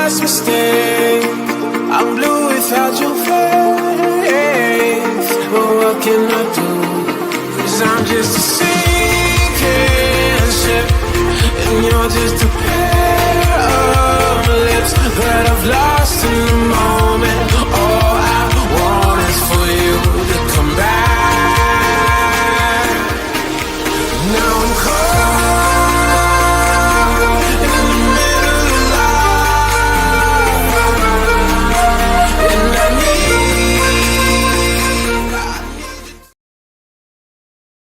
last mistake. I'm blue without your face. But what can I do? 'Cause I'm just a sinking ship, and you're just a pair of lips that I've lost in the moment. All I want is for you to come back. Now I'm caught in the middle of life, and I need.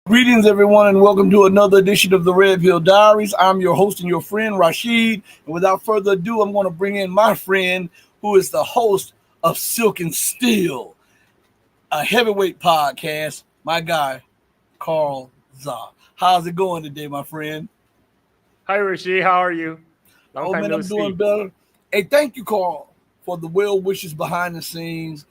Greetings, everyone, and welcome to another edition of the Red Pill Diaries. I'm your host and your friend, Rashid. And without further ado, I'm going to bring in my friend, who is the host of Silk and Steel, a heavyweight podcast, my guy, Carl Zah. How's it going today, my friend? Hi, Rishi. How are you? Long time man, no I'm see. doing better. Hey, thank you, Carl, for the well wishes behind the scenes.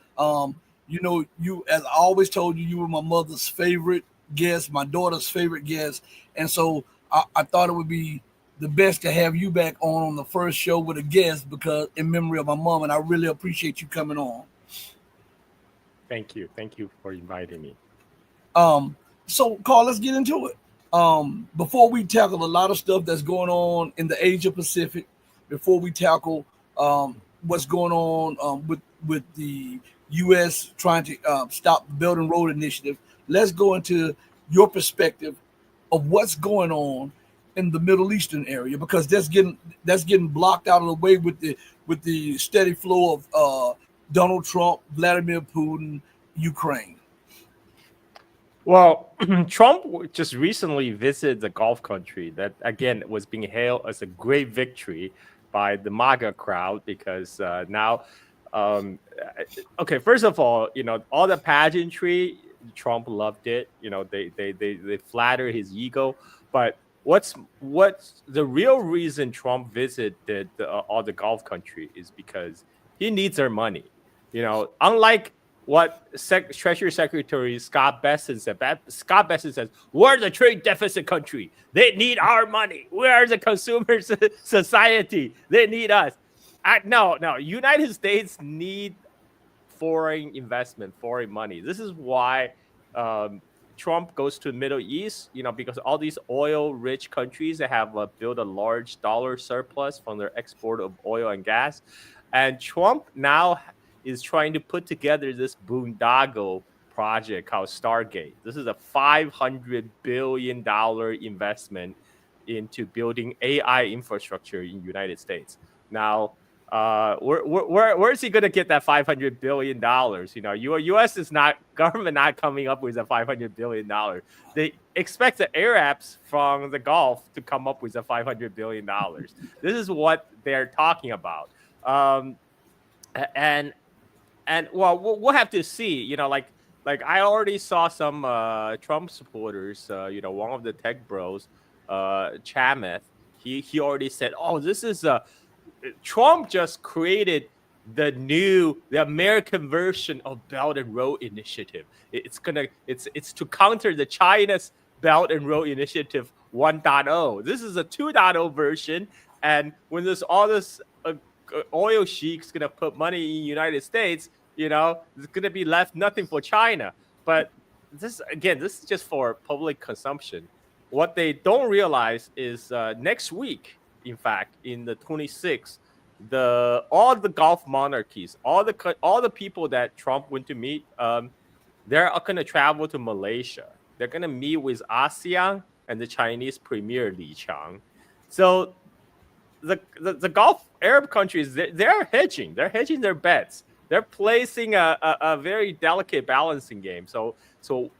You, as I always told you, you were my mother's favorite guest, my daughter's favorite guest, and so I thought it would be the best to have you back on the first show with a guest, because in memory of my mom, and I really appreciate you coming on. Thank you for inviting me. So Carl, let's get into it. Before we tackle a lot of stuff that's going on in the Asia Pacific, before we tackle what's going on with the U.S. trying to stop the Belt and Road Initiative, let's go into your perspective of what's going on in the Middle Eastern area, because that's getting blocked out of the way with the steady flow of Donald Trump, Vladimir Putin, Ukraine. Well, Trump just recently visited the Gulf country that, again, was being hailed as a great victory by the MAGA crowd, because now, okay, first of all, all the pageantry, Trump loved it. They flatter his ego, but what's the real reason Trump visited all the Gulf country is because he needs their money. Unlike what Treasury Secretary Scott Bessent said. Scott Bessent says, we're the trade deficit country. They need our money. We are the consumer society. They need us. No. United States need foreign investment, foreign money. This is why Trump goes to the Middle East, because all these oil-rich countries that have built a large dollar surplus from their export of oil and gas. And Trump now is trying to put together this boondoggle project called Stargate. This is a $500 billion investment into building AI infrastructure in the United States. Now, where is he going to get that $500 billion? U.S. is not coming up with a $500 billion. They expect the Arabs from the Gulf to come up with a $500 billion. This is what they're talking about. And well, we'll have to see. Like I already saw some Trump supporters. One of the tech bros, Chamath. He already said, "Oh, this is Trump just created the American version of Belt and Road Initiative. It's to counter the China's Belt and Road Initiative 1.0. This is a 2.0 version, and when there's all this oil sheiks gonna put money in the United States, there's gonna be left nothing for China. But this is just for public consumption. What they don't realize is next week, in fact, in the 26th, all the Gulf monarchies, all the people that Trump went to meet, they're gonna travel to Malaysia. They're gonna meet with ASEAN and the Chinese Premier Li Qiang. So the Gulf Arab countries, they're hedging their bets. They're placing a very delicate balancing game. So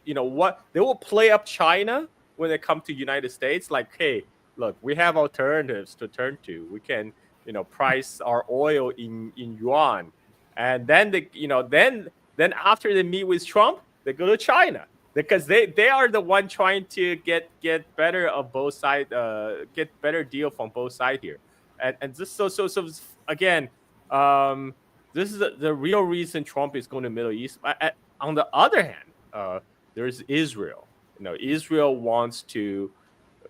what they will play up China when they come to United States, like, hey, look, we have alternatives to turn to. We can price our oil in yuan, and then then after they meet with Trump, they go to China, because they are the one trying to get better of both sides, get better deal from both sides here. And this so again, this is the real reason Trump is going to the Middle East. On the other hand, there's Israel. Israel wants to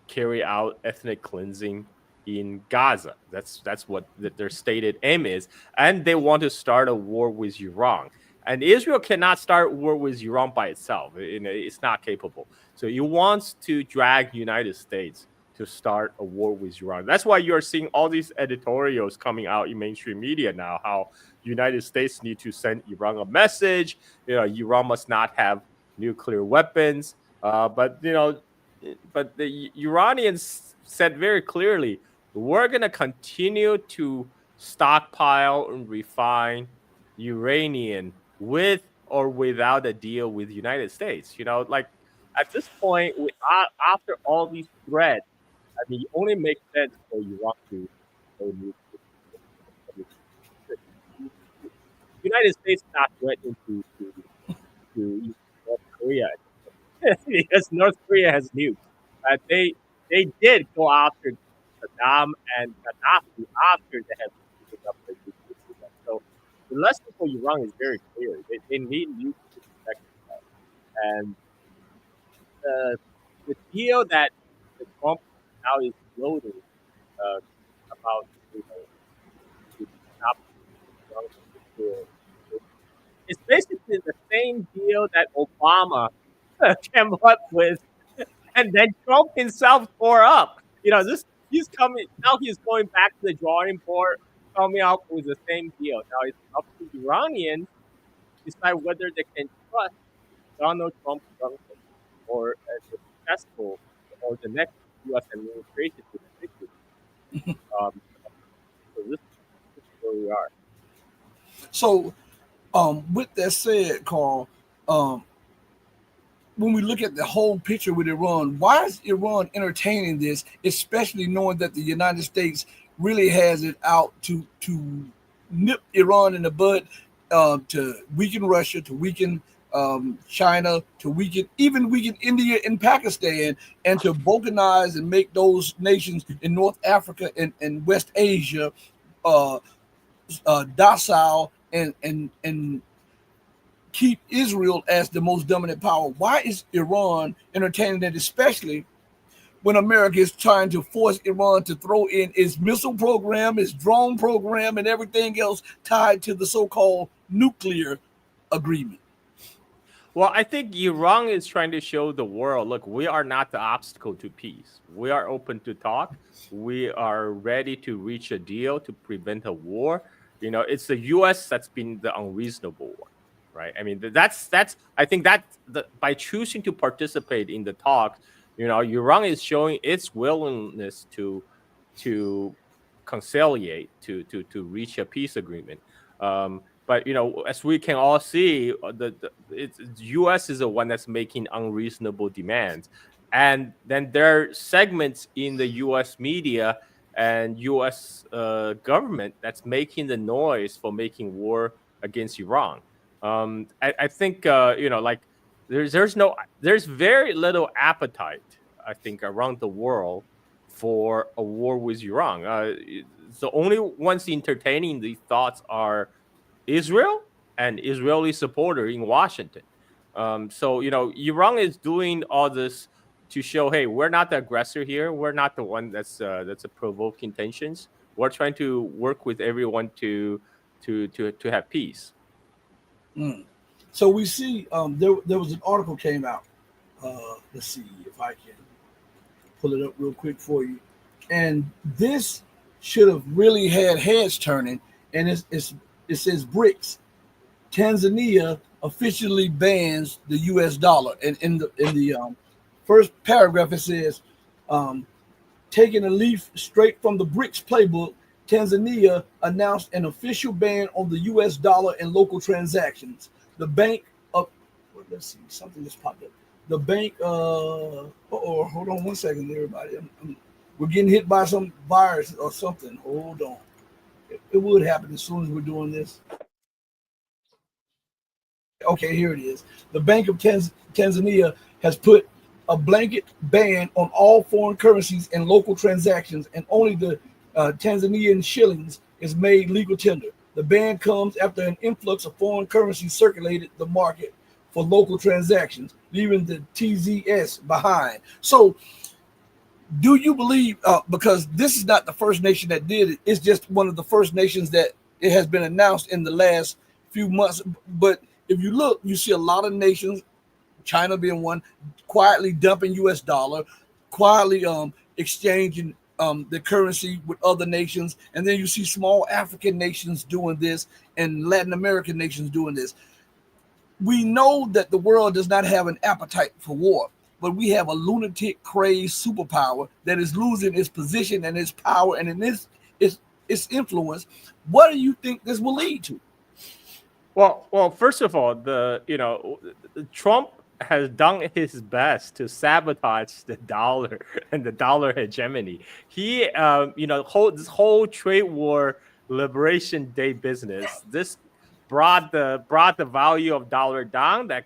carry out ethnic cleansing in Gaza. That's what their stated aim is, and they want to start a war with Iran. And Israel cannot start war with Iran by itself. It's not capable. So it wants to drag United States to start a war with Iran. That's why you're seeing all these editorials coming out in mainstream media now, how United States need to send Iran a message. Iran must not have nuclear weapons. But the Iranians said very clearly, we're going to continue to stockpile and refine uranium with or without a deal with the United States. Like at this point, after all these threats, I mean, it only makes sense for Iran to go nuclear. United States is not threatening to North Korea because North Korea has nukes. They did go after Saddam and Gaddafi after they had picked up the nuclear. So the lesson for Iran is very clear. They need nukes to protect themselves. And the deal that the Trump now is floating about to stop it's basically the same deal that Obama came up with, and then Trump himself tore up. He's coming now. He's going back to the drawing board, coming up with the same deal. Now it's up to the Iranians to decide whether they can trust Donald Trump's government or the successful or the next U.S. administration to stick with. So this is where we are. So, with that said, Carl, when we look at the whole picture with Iran, why is Iran entertaining this, especially knowing that the United States really has it out to nip Iran in the bud, to weaken Russia, to weaken China, to weaken India and Pakistan, and to balkanize and make those nations in North Africa and West Asia docile and keep Israel as the most dominant power? Why is Iran entertaining that, especially when America is trying to force Iran to throw in its missile program, its drone program, and everything else tied to the so-called nuclear agreement? Well, I think Iran is trying to show the world, look, we are not the obstacle to peace. We are open to talk. We are ready to reach a deal to prevent a war. It's the U.S. that's been the unreasonable one, right? I mean, I think that by choosing to participate in the talks, Iran is showing its willingness to conciliate, to reach a peace agreement. But as we can all see, the U.S. is the one that's making unreasonable demands, and then there are segments in the U.S. media and U.S. Government that's making the noise for making war against Iran. I think like there's very little appetite, I think, around the world for a war with Iran. The only ones entertaining these thoughts are Israel and Israeli supporter in Washington. So Iran is doing all this to show, hey, we're not the aggressor here. We're not the one that's provoking tensions. We're trying to work with everyone to have peace. So we see there was an article came out. Let's see if I can pull it up real quick for you. And this should have really had heads turning. And it says BRICS. Tanzania officially bans the U.S. dollar. And in the first paragraph, it says, taking a leaf straight from the BRICS playbook, Tanzania announced an official ban on the U.S. dollar and local transactions. The bank of, let's see, something just popped up. The bank, hold on one second, everybody. We're getting hit by some virus or something. Hold on. It would happen as soon as we're doing this. Okay, here it is. The Bank of Tanzania has put a blanket ban on all foreign currencies and local transactions, and only the Tanzanian shillings is made legal tender. The ban comes after an influx of foreign currency circulated the market for local transactions, leaving the TZS behind. So Do you believe, because this is not the first nation that did it, it's just one of the first nations that it has been announced in the last few months. But if you look, you see a lot of nations, China being one, quietly dumping US dollar, quietly exchanging the currency with other nations. And then you see small African nations doing this and Latin American nations doing this. We know that the world does not have an appetite for war, but we have a lunatic, crazed superpower that is losing its position and its power and in its influence. What do you think this will lead to? Well, first of all, Trump has done his best to sabotage the dollar and the dollar hegemony. He, this whole trade war liberation day business. This brought the value of dollar down. That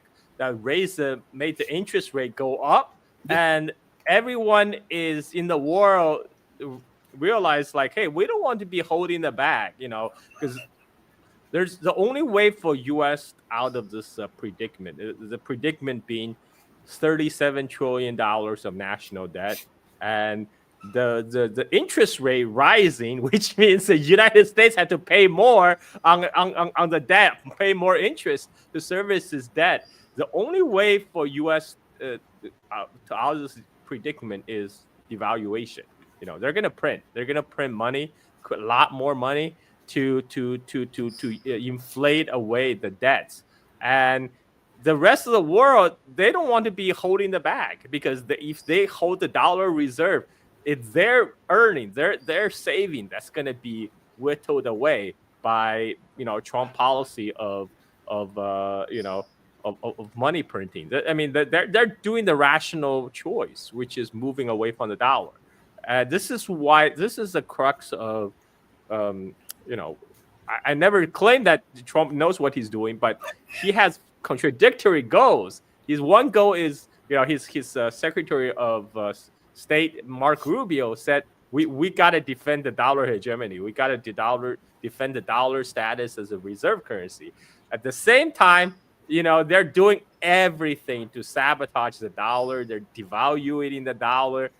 made the interest rate go up, and everyone is in the world realize like, hey, we don't want to be holding the bag, because there's the only way for U.S. out of this predicament. The predicament being $37 trillion of national debt, and the interest rate rising, which means the United States had to pay more on the debt, pay more interest to service its debt. The only way for U.S. To out of this predicament is devaluation. They're gonna print money, a lot more money to inflate away the debts. And the rest of the world, they don't want to be holding the bag, because if they hold the dollar reserve, it's their earnings, their saving that's going to be whittled away by Trump policy of money printing. I mean, they're doing the rational choice, which is moving away from the dollar. This is the crux of I never claimed that Trump knows what he's doing, but he has contradictory goals. His one goal is, his Secretary of State, Mark Rubio, said we got to defend the dollar hegemony. We got to defend the dollar status as a reserve currency. At the same time, they're doing everything to sabotage the dollar. They're devaluing the dollar.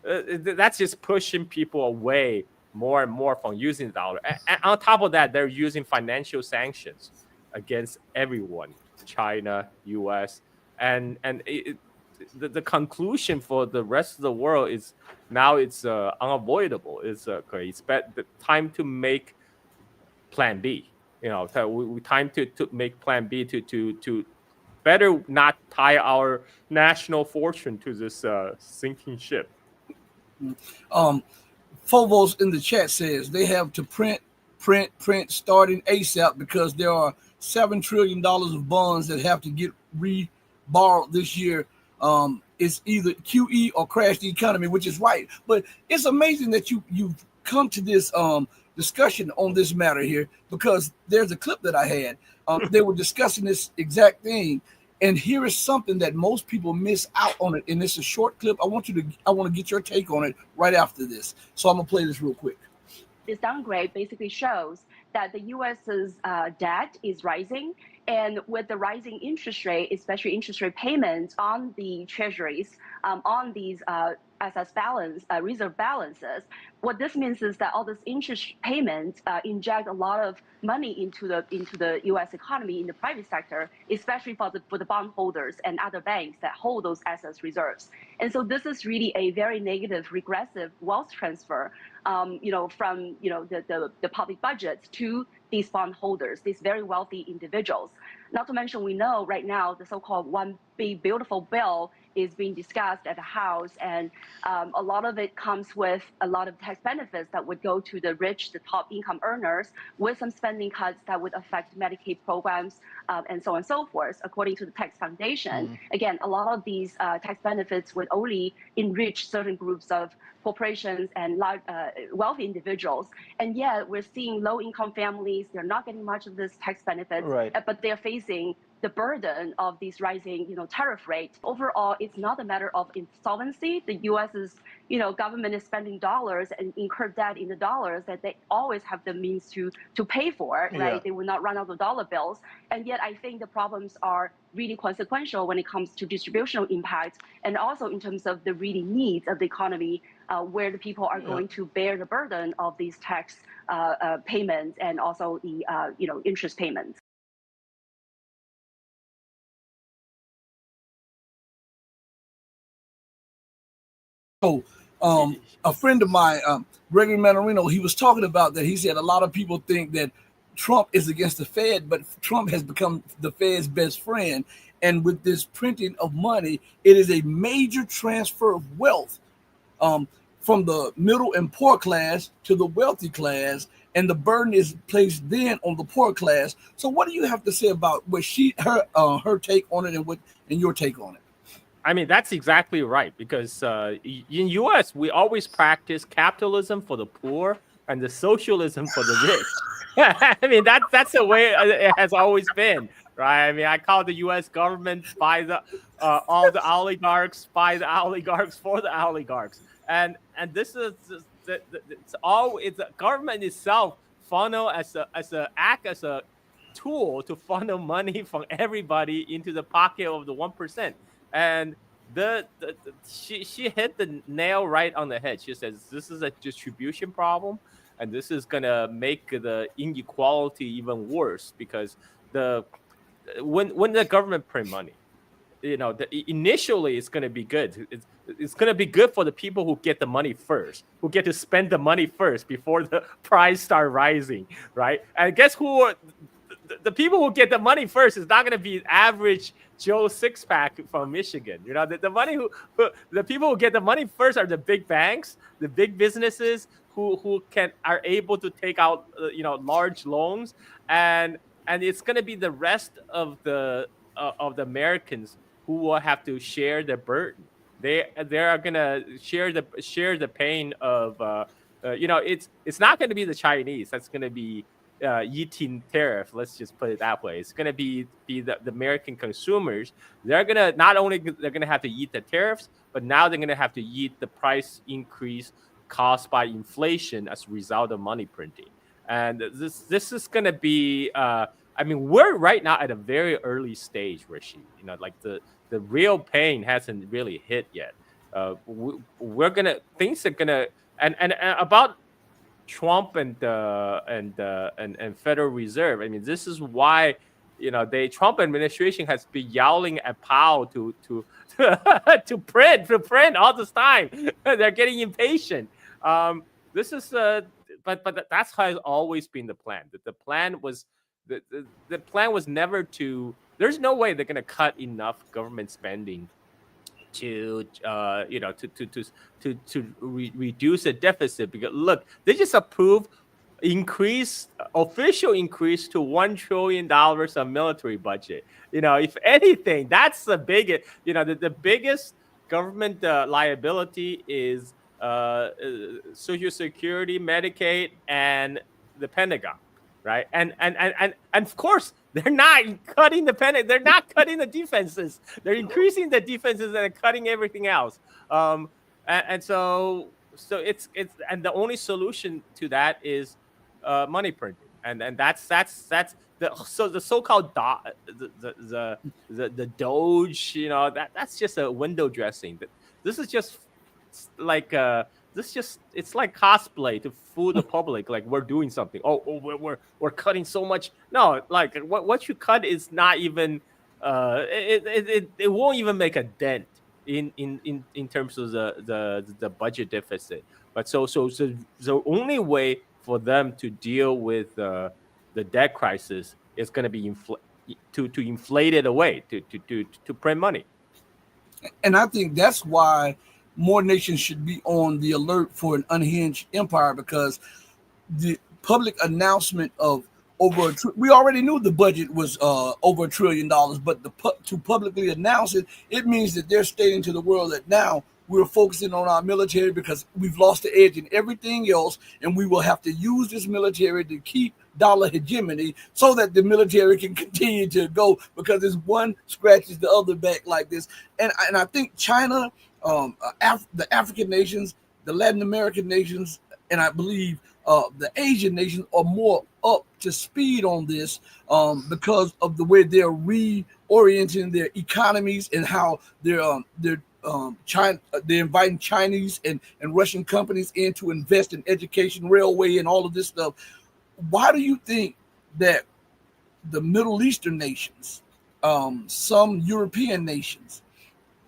That's just pushing people away more and more from using the dollar. And on top of that, they're using financial sanctions against everyone, China, US, and the conclusion for the rest of the world is now it's unavoidable. It's the time to make Plan B. Time to make Plan B to better not tie our national fortune to this sinking ship. Phobos in the chat says they have to print starting ASAP because there are $7 trillion of bonds that have to get re-borrowed this year. It's either QE or crash the economy, which is right. But it's amazing that you've come to this discussion on this matter here, because there's a clip that I had. They were discussing this exact thing. And here is something that most people miss out on it. And it's a short clip. I want to get your take on it right after this. So I'm gonna play this real quick. This downgrade basically shows that the U.S.'s debt is rising, and with the rising interest rate, especially interest rate payments on the treasuries, on these assets balance, reserve balances, what this means is that all this interest payments inject a lot of money into the U.S. economy in the private sector, especially for the bondholders and other banks that hold those assets reserves. And so this is really a very negative, regressive wealth transfer, from the public budgets to these bondholders, these very wealthy individuals. Not to mention, we know right now the so-called One Big Beautiful Bill is being discussed at the House, and a lot of it comes with a lot of tax benefits that would go to the rich, the top income earners, with some spending cuts that would affect Medicaid programs and so on and so forth, according to the Tax Foundation. Again, a lot of these tax benefits would only enrich certain groups of corporations and large, wealthy individuals. And yet we're seeing low-income families, they're not getting much of this tax benefits, right, but they're facing the burden of these rising, tariff rates. Overall, it's not a matter of insolvency. The U.S.'s, government is spending dollars and incur debt in the dollars that they always have the means to pay for, right? Yeah. They will not run out of dollar bills. And yet, I think the problems are really consequential when it comes to distributional impact, and also in terms of the really needs of the economy, where the people are going to bear the burden of these tax payments and also the interest payments. So, a friend of mine, Gregory Manarino, he was talking about that. He said a lot of people think that Trump is against the Fed, but Trump has become the Fed's best friend. And with this printing of money, it is a major transfer of wealth from the middle and poor class to the wealthy class, and the burden is placed then on the poor class. So, what do you have to say about what her take on it, and your take on it? I mean, that's exactly right, because in U.S. we always practice capitalism for the poor and the socialism for the rich. I mean, that's the way it has always been, right? I mean, I call the U.S. government by the all the oligarchs, by the oligarchs for the oligarchs, and this is it's the government itself funnel as a tool to funnel money from everybody into the pocket of the 1%. And she hit the nail right on the head. She says this is a distribution problem, and this is gonna make the inequality even worse, because when the government print money, initially it's gonna be good. It's gonna be good for the people who get the money first, who get to spend the money first before the price start rising, right? And guess who are the people who get the money first is not going to be average Joe six-pack from Michigan. The people who get the money first are the big banks, the big businesses who are able to take out large loans, and it's going to be the rest of the Americans who will have to share the burden. They are going to share the pain of it's not going to be the Chinese that's going to be eating tariff. Let's just put it that way. It's going to be the American consumers. They're going to have to eat the tariffs, but now they're going to have to eat the price increase caused by inflation as a result of money printing. And this is going to be we're right now at a very early stage, Rishi. The real pain hasn't really hit yet. Things are gonna and about Trump and Federal Reserve. I mean, this is why the Trump administration has been yelling at Powell to to print all this time. They're getting impatient. This is but that's how it's always been the plan. The plan was the plan was never to. There's no way they're gonna cut enough government spending to reduce the deficit, because look, they just approved official increase to $1 trillion of military budget. If anything, that's the biggest. The biggest government liability is Social Security, Medicaid, and the Pentagon, right? And of course, they're not cutting they're not cutting the defenses. They're increasing the defenses and cutting everything else. And so it's the only solution to that is money printing. And that's the so-called the Doge. That's just a window dressing. This is just like it's like cosplay to fool the public, like we're doing something. We're cutting so much. No, like what you cut is not even it won't even make a dent in terms of the budget deficit. But so the only way for them to deal with the debt crisis is going to be to inflate it away, to print money. And I think that's why more nations should be on the alert for an unhinged empire, because the public announcement of we already knew the budget was over $1 trillion, but to publicly announce it means that they're stating to the world that now we're focusing on our military because we've lost the edge in everything else, and we will have to use this military to keep dollar hegemony so that the military can continue to go, because it's one scratches the other back like this. And I think China, the African nations, the Latin American nations, and I believe the Asian nations are more up to speed on this because of the way they're reorienting their economies and how they're inviting Chinese and Russian companies in to invest in education, railway, and all of this stuff. Why do you think that the Middle Eastern nations, some European nations,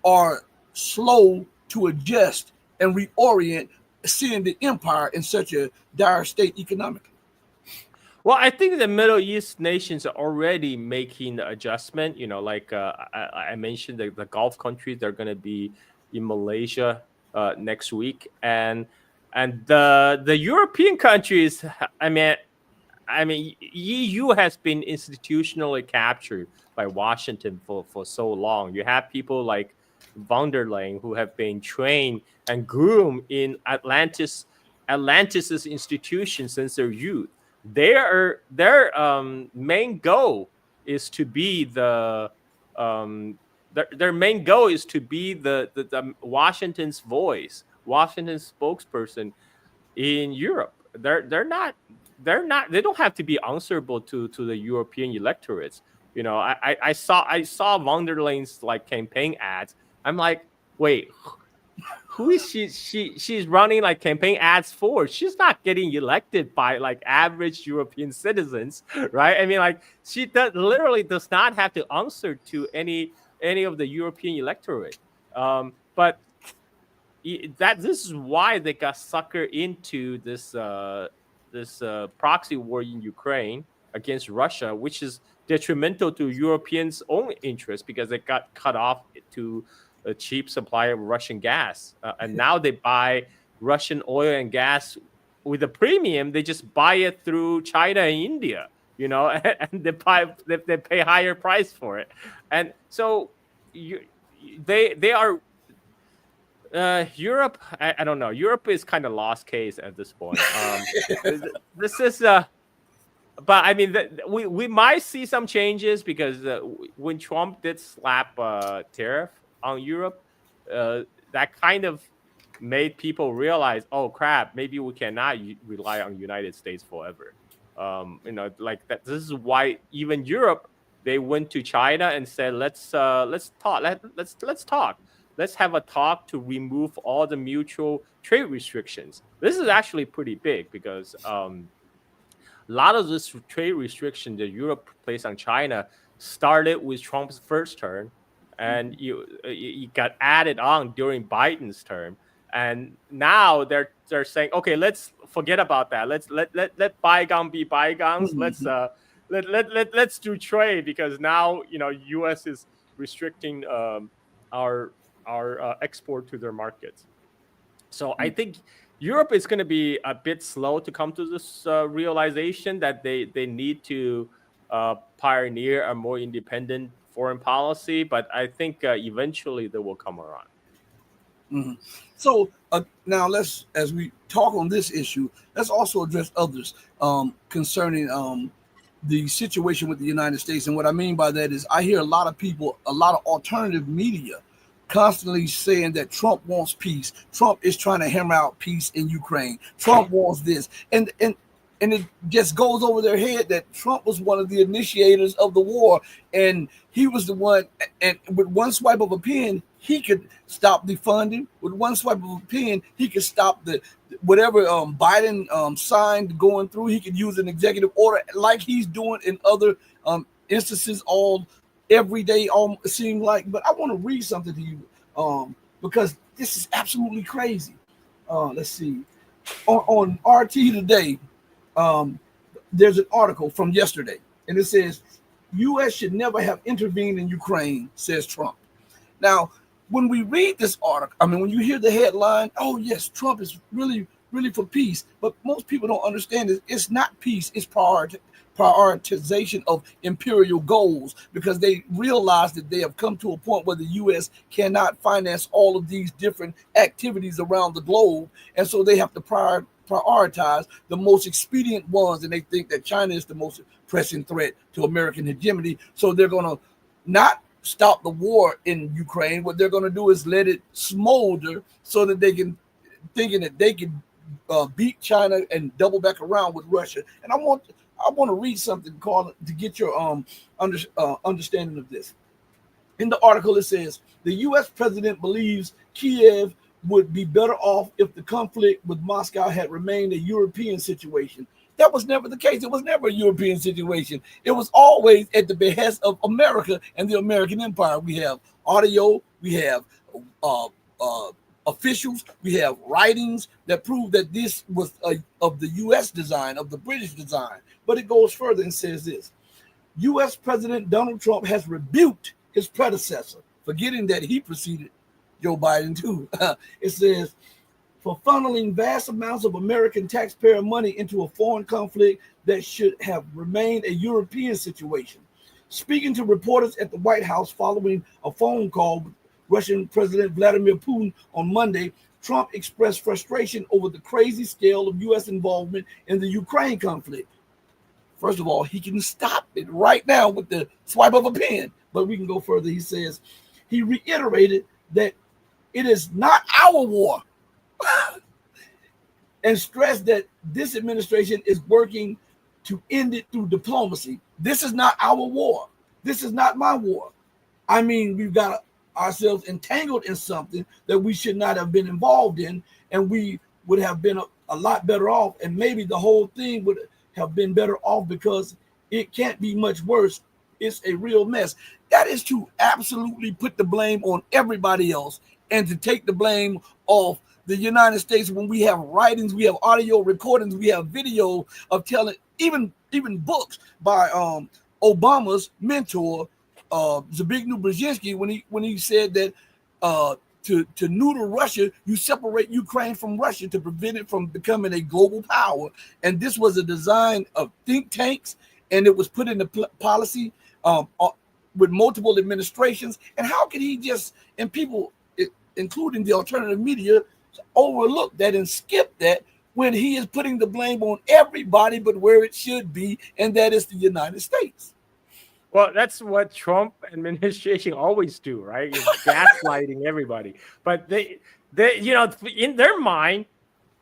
are slow to adjust and reorient, seeing the empire in such a dire state economically? Well, I think the Middle East nations are already making the adjustment. Like I mentioned, the Gulf countries, they're going to be in Malaysia next week, and the European countries. I mean, EU has been institutionally captured by Washington for so long. You have people like von der Leyen who have been trained and groomed in Atlantis's institution since their youth. Their main goal is to be the Washington's voice, Washington's spokesperson in Europe. They don't have to be answerable to the European electorates. I saw von der Leyen's like campaign ads. I'm like, wait, who is she? She's running like campaign ads for. She's not getting elected by like average European citizens, right? I mean, like she literally does not have to answer to any of the European electorate. But this is why they got suckered into this proxy war in Ukraine against Russia, which is detrimental to Europeans' own interests because they got cut off to a cheap supply of Russian gas, and now they buy Russian oil and gas with a premium. They just buy it through China and India, and they pay higher price for it, and so they are. Europe, I don't know. Europe is kind of lost case at this point. This is, but I mean, we might see some changes because when Trump did slap tariff on Europe, that kind of made people realize, oh crap, maybe we cannot rely on United States forever. Like that. This is why even Europe, they went to China and said, let's talk. Let's talk. Let's have a talk to remove all the mutual trade restrictions. This is actually pretty big because a lot of this trade restriction that Europe placed on China started with Trump's first term, and you got added on during Biden's term, and now they're saying, okay, let's forget about that. Let bygone be bygones. Let's do trade because now U.S. is restricting our export to their markets. So I think Europe is going to be a bit slow to come to this realization that they need to pioneer a more independent foreign policy, but I think eventually they will come around. Mm-hmm. So now as we talk on this issue, let's also address others concerning the situation with the United States. And what I mean by that is I hear a lot of people, a lot of alternative media constantly saying that Trump wants peace. Trump is trying to hammer out peace in Ukraine. Trump wants this. And it just goes over their head that Trump was one of the initiators of the war. And he was the one, and with one swipe of a pen, he could stop the funding. With one swipe of a pen, he could stop the whatever Biden signed going through. He could use an executive order like he's doing in other instances every day, it seemed like. But I want to read something to you because this is absolutely crazy. Let's see. On RT today, there's an article from yesterday, and it says, U.S. should never have intervened in Ukraine, says Trump. Now, when we read this article, I mean, when you hear the headline, oh, yes, Trump is really, really for peace. But most people don't understand it. It's not peace. It's prioritization of imperial goals, because they realize that they have come to a point where the U.S. cannot finance all of these different activities around the globe, and so they have to prioritize the most expedient ones, and they think that China is the most pressing threat to American hegemony. So they're going to not stop the war in Ukraine. What they're going to do is let it smolder so that they can, thinking that they can beat China and double back around with Russia. And I want to read something, Carl, to get your understanding of this. In the article, it says the U.S. president believes Kiev would be better off if the conflict with Moscow had remained a European situation. That was never the case. It was never a European situation. It was always at the behest of America and the American empire. We have audio, we have officials, we have writings that prove that this was of the U.S. design, of the British design. But it goes further and says this: U.S. President Donald Trump has rebuked his predecessor, forgetting that he preceded Joe Biden too. It says, for funneling vast amounts of American taxpayer money into a foreign conflict that should have remained a European situation. Speaking to reporters at the White House following a phone call with Russian President Vladimir Putin on Monday, Trump expressed frustration over the crazy scale of U.S. involvement in the Ukraine conflict. First of all, he can stop it right now with the swipe of a pen, but we can go further. He says, he reiterated that it is not our war and stressed that this administration is working to end it through diplomacy. This is not our war. This is not my war. I mean, we've got ourselves entangled in something that we should not have been involved in, and we would have been a lot better off, and maybe the whole thing would have been better off, because it can't be much worse. It's a real mess. That is to absolutely put the blame on everybody else and to take the blame off the United States when we have writings, we have audio recordings, we have video of telling, even books by Obama's mentor, Zbigniew Brzezinski, when he said that to neuter Russia, you separate Ukraine from Russia to prevent it from becoming a global power. And this was a design of think tanks, and it was put into policy with multiple administrations. And how could he just, and people, including the alternative media, overlook that and skip that when he is putting the blame on everybody but where it should be, and that is the United States? Well, that's what Trump administration always do, right? It's gaslighting everybody. But they, in their mind,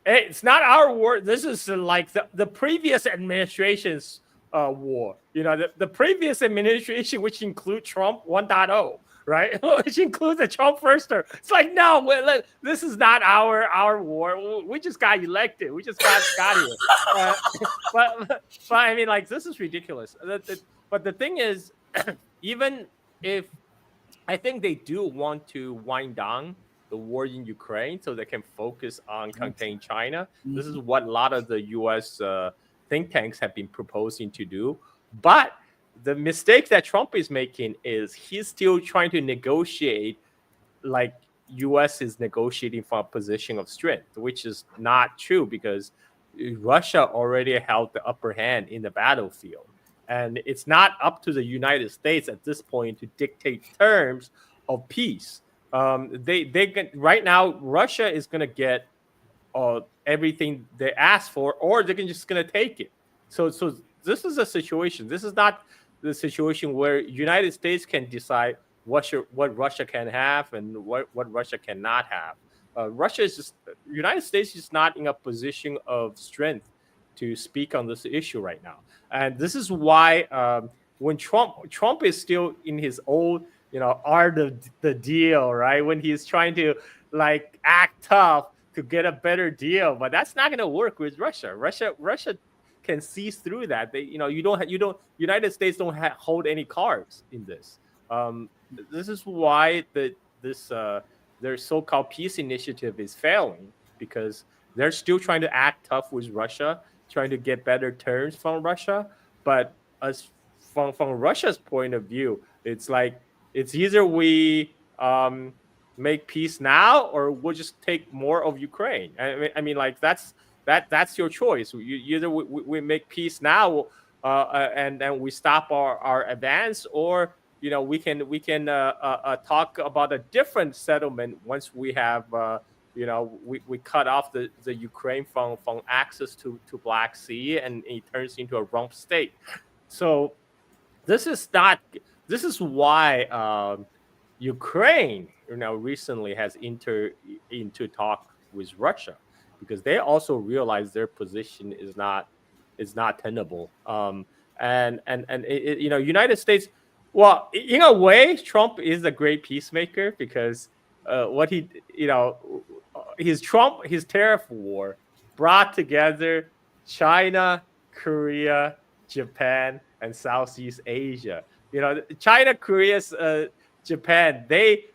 it's not our war. This is like the previous administration's war. The previous administration, which include Trump 1.0, right? Which includes the Trump firster. It's like, no, this is not our war. We just got elected. We just got here. But I mean, like, this is ridiculous. But the thing is, even if I think they do want to wind down the war in Ukraine so they can focus on containing China, this is what a lot of the U.S. Think tanks have been proposing to do. But the mistake that Trump is making is he's still trying to negotiate like U.S. is negotiating from a position of strength, which is not true, because Russia already held the upper hand in the battlefield. And it's not up to the United States at this point to dictate terms of peace. Right now, Russia is going to get everything they ask for, or they're just going to take it. So this is a situation. This is not the situation where United States can decide what Russia can have and what Russia cannot have. United States is just not in a position of strength to speak on this issue right now. And this is why when Trump is still in his old, art of the deal, right? When he's trying to like act tough to get a better deal, but that's not going to work with Russia. Russia can seize through that. United States don't hold any cards in this. This is why their so-called peace initiative is failing, because they're still trying to act tough with Russia, trying to get better terms from Russia. But as from Russia's point of view, it's like it's either we make peace now, or we'll just take more of Ukraine. I mean, like that's your choice. Either we make peace now, and then we stop our advance, or we can talk about a different settlement once we have we cut off the Ukraine from access to Black Sea, and it turns into a rump state. So this is why Ukraine recently has entered into talk with Russia, because they also realize their position is not tenable. United States, well, in a way, Trump is a great peacemaker, because what his tariff war brought together China, Korea, Japan, and Southeast Asia. China, Korea, Japan, they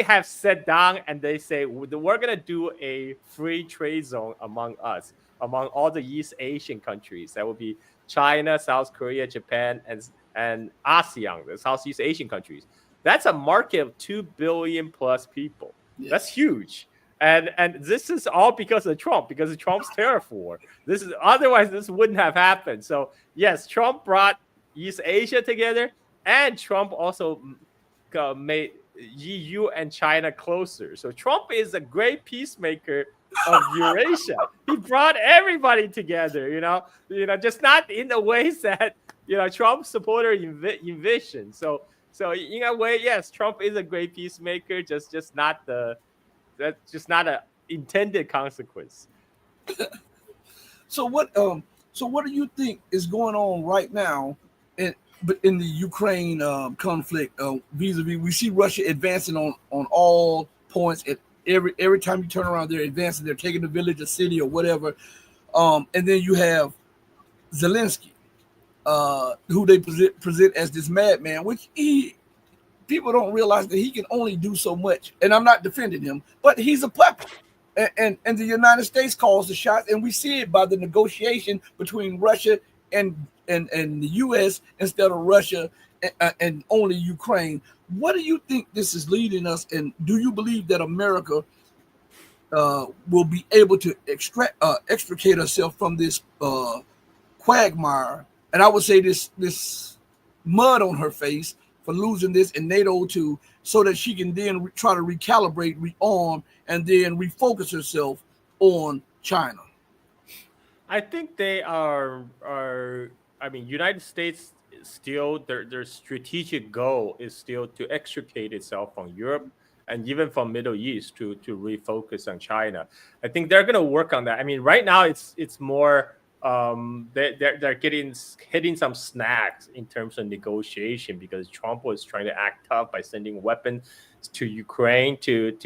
have sat down and they say, we're gonna do a free trade zone among us, among all the East Asian countries. That would be China, South Korea, Japan, and ASEAN, the Southeast Asian countries. That's a market of 2 billion plus people. Yes. That's huge. And this is all because of Trump, because of Trump's tariff war. Otherwise this wouldn't have happened. So yes, Trump brought East Asia together, and Trump also made EU and China closer. So Trump is a great peacemaker of Eurasia. He brought everybody together, just not in the ways that Trump supporter envision. So in a way, yes, Trump is a great peacemaker, just not that's just not a intended consequence. So what do you think is going on right now in the Ukraine conflict? Vis-a-vis, we see Russia advancing on all points. At every time you turn around, they're advancing. They're taking the village, a city, or whatever. And then you have Zelensky, who they present as this madman, which people don't realize that he can only do so much. And I'm not defending him, but he's a puppet. And the United States calls the shots, and we see it by the negotiation between Russia and the U.S. instead of Russia and only Ukraine. What do you think this is leading us? And do you believe that America will be able to extricate herself from this quagmire? And I would say this mud on her face for losing this, and NATO too, so that she can then try to recalibrate, rearm, and then refocus herself on China. I think they are. I mean, United States still their strategic goal is still to extricate itself from Europe and even from Middle East to refocus on China. I think they're going to work on that. I mean, right now it's more. They're hitting some snags in terms of negotiation, because Trump was trying to act tough by sending weapons to Ukraine to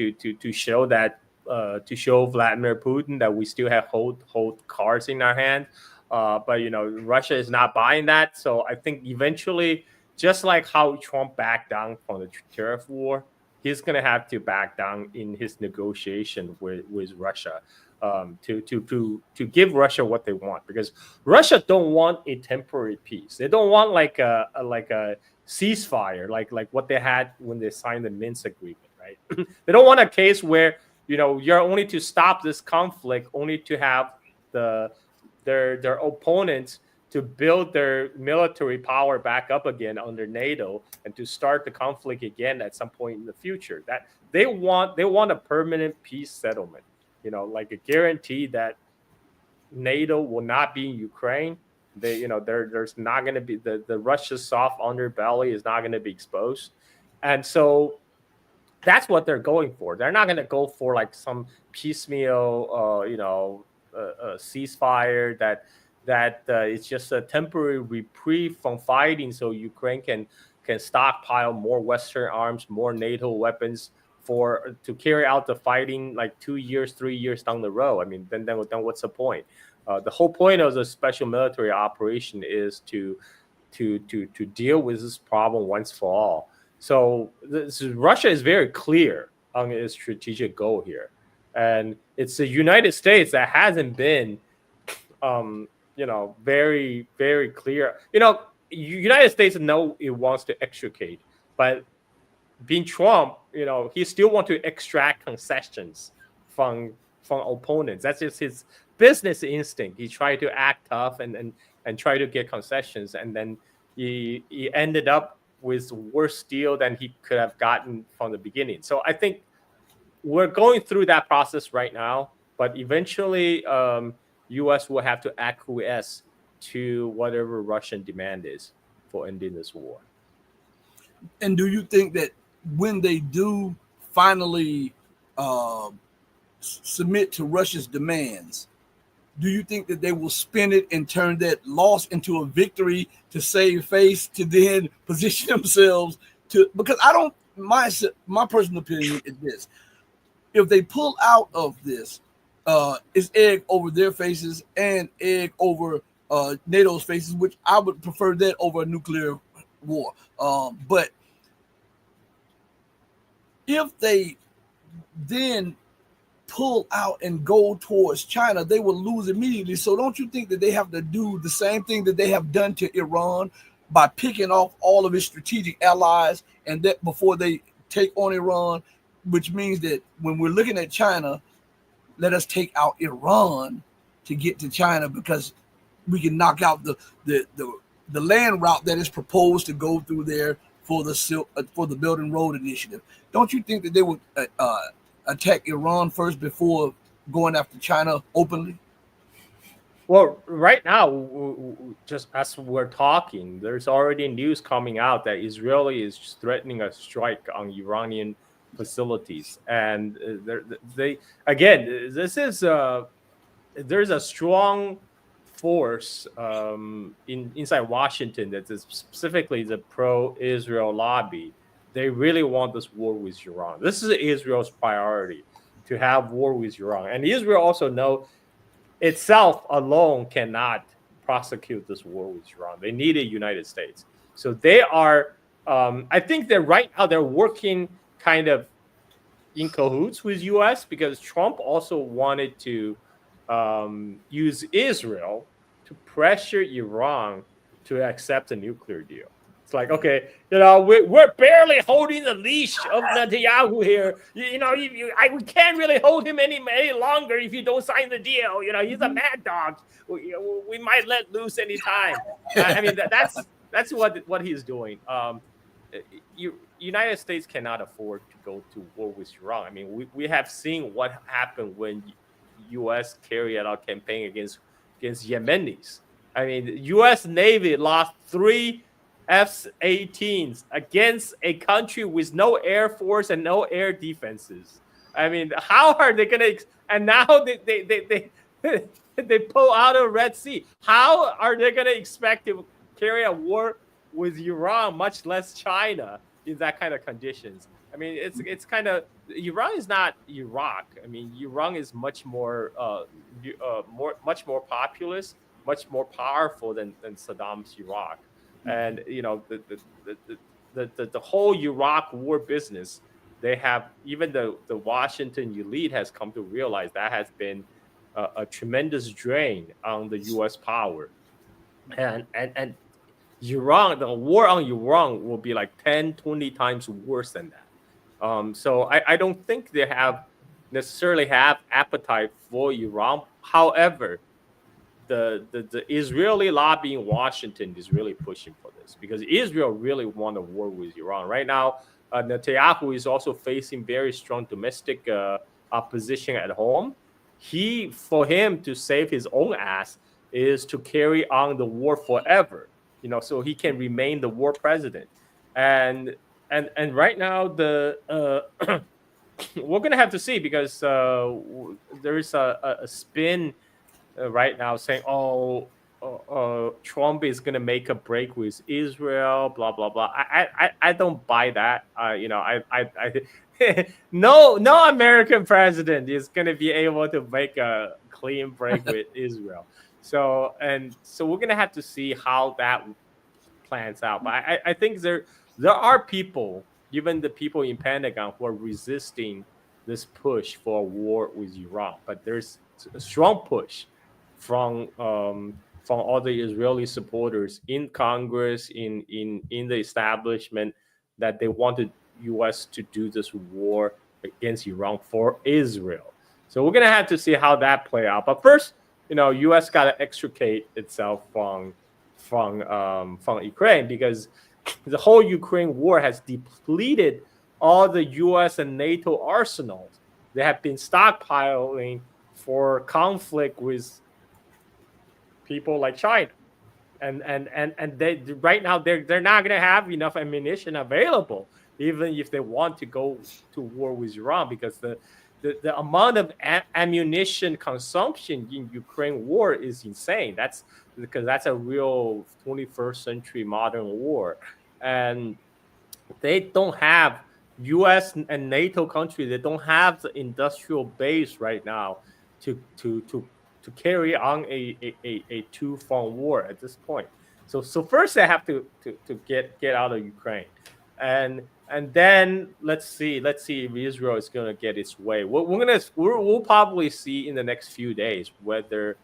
show that to show Vladimir Putin that we still have hold cards in our hand. But Russia is not buying that. So I think eventually, just like how Trump backed down from the tariff war, he's going to have to back down in his negotiation with Russia. To give Russia what they want, because Russia don't want a temporary peace. They don't want like a ceasefire, like what they had when they signed the Minsk agreement, right? They don't want a case where you're only to stop this conflict, only to have their opponents to build their military power back up again under NATO and to start the conflict again at some point in the future. That they want a permanent peace settlement. Like a guarantee that NATO will not be in Ukraine. There's not going to be the Russia's soft underbelly is not going to be exposed, and so that's what they're going for. They're not going to go for like some piecemeal, ceasefire that it's just a temporary reprieve from fighting, so Ukraine can stockpile more Western arms, more NATO weapons to carry out the fighting like 2 years, 3 years down the road. I mean, then what's the point? The whole point of the special military operation is to deal with this problem once for all. So Russia is very clear on its strategic goal here, and it's the United States that hasn't been, very very clear. United States know it wants to extricate, but being Trump, he still want to extract concessions from opponents. That's just his business instinct. He tried to act tough and and try to get concessions, and then he ended up with worse deal than he could have gotten from the beginning. So I think we're going through that process right now, but eventually U.S. will have to acquiesce to whatever Russian demand is for ending this war. And do you think that when they do finally submit to Russia's demands, do you think that they will spin it and turn that loss into a victory to save face, to then position themselves to, because I don't, my personal opinion is this: if they pull out of this, it's egg over their faces and egg over NATO's faces, which I would prefer that over a nuclear war. But if they then pull out and go towards China, they will lose immediately. So don't you think that they have to do the same thing that they have done to Iran by picking off all of its strategic allies, and that before they take on Iran, which means that when we're looking at China, let us take out Iran to get to China, because we can knock out the land route that is proposed to go through there for the Belt and Road Initiative. Don't you think that they would attack Iran first before going after China openly? Well, right now, just as we're talking, there's already news coming out that Israel is threatening a strike on Iranian facilities, and they again, this is there's a strong force inside Washington that is specifically the pro-Israel lobby. They really want this war with Iran. This is Israel's priority, to have war with Iran. And Israel also know itself alone cannot prosecute this war with Iran. They need a United States. So they are, I think that right now they're working kind of in cahoots with U.S. because Trump also wanted to use Israel to pressure Iran to accept a nuclear deal. It's like, okay, we're barely holding the leash of Netanyahu here. We can't really hold him any longer if you don't sign the deal. He's a mad dog. We might let loose any time. I mean, that's what he's doing. United States cannot afford to go to war with Iran. I mean, we have seen what happened when U.S. carried out campaign against Yemenis. I mean, the U.S. Navy lost 3 F-18s against a country with no air force and no air defenses. I mean, how are they going to? And now they pull out of Red Sea. How are they going to expect to carry a war with Iran, much less China, in that kind of conditions? I mean, it's kind of, Iran is not Iraq. I mean, Iran is much more populous, much more powerful than Saddam's Iraq. And the whole Iraq war business, they have, even the Washington elite has come to realize that has been a tremendous drain on the U.S. power, and Iran, the war on Iran will be like 10-20 times worse than that. So I don't think they necessarily have appetite for Iran. However, the Israeli lobby in Washington is really pushing for this, because Israel really want a war with Iran. Right now, Netanyahu is also facing very strong domestic opposition at home. For him to save his own ass is to carry on the war forever, so he can remain the war president. And right now, we're gonna have to see, because there is a spin right now saying, Trump is going to make a break with Israel, blah blah blah. I don't buy that. No American president is going to be able to make a clean break with Israel. So we're going to have to see how that plans out. But I think there are people, even the people in Pentagon, who are resisting this push for a war with Iran. But there's a strong push from all the Israeli supporters in Congress, in the establishment, that they wanted U.S. to do this war against Iran for Israel. So we're gonna have to see how that play out. But first, U.S. got to extricate itself from Ukraine, because the whole Ukraine war has depleted all the U.S. and NATO arsenals. They have been stockpiling for conflict with people like China, and they right now they're not going to have enough ammunition available, even if they want to go to war with Iran, because the amount of ammunition consumption in Ukraine war is insane. That's because that's a real 21st century modern war, and they don't have U.S. and NATO countries. They don't have the industrial base right now to carry on a two-front war at this point. So first they have to get out of Ukraine, and then let's see if Israel is going to get its way. We'll probably see in the next few days whether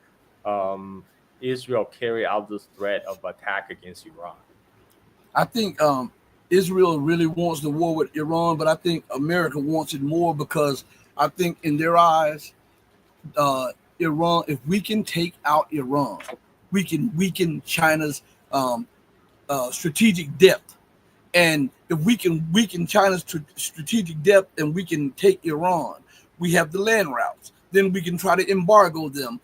Israel carry out this threat of attack against Iran. I think Israel really wants the war with Iran, but I think America wants it more, because I think in their eyes, Iran, if we can take out Iran, we can weaken China's strategic depth. And if we can weaken China's strategic depth and we can take Iran, we have the land routes. Then we can try to embargo them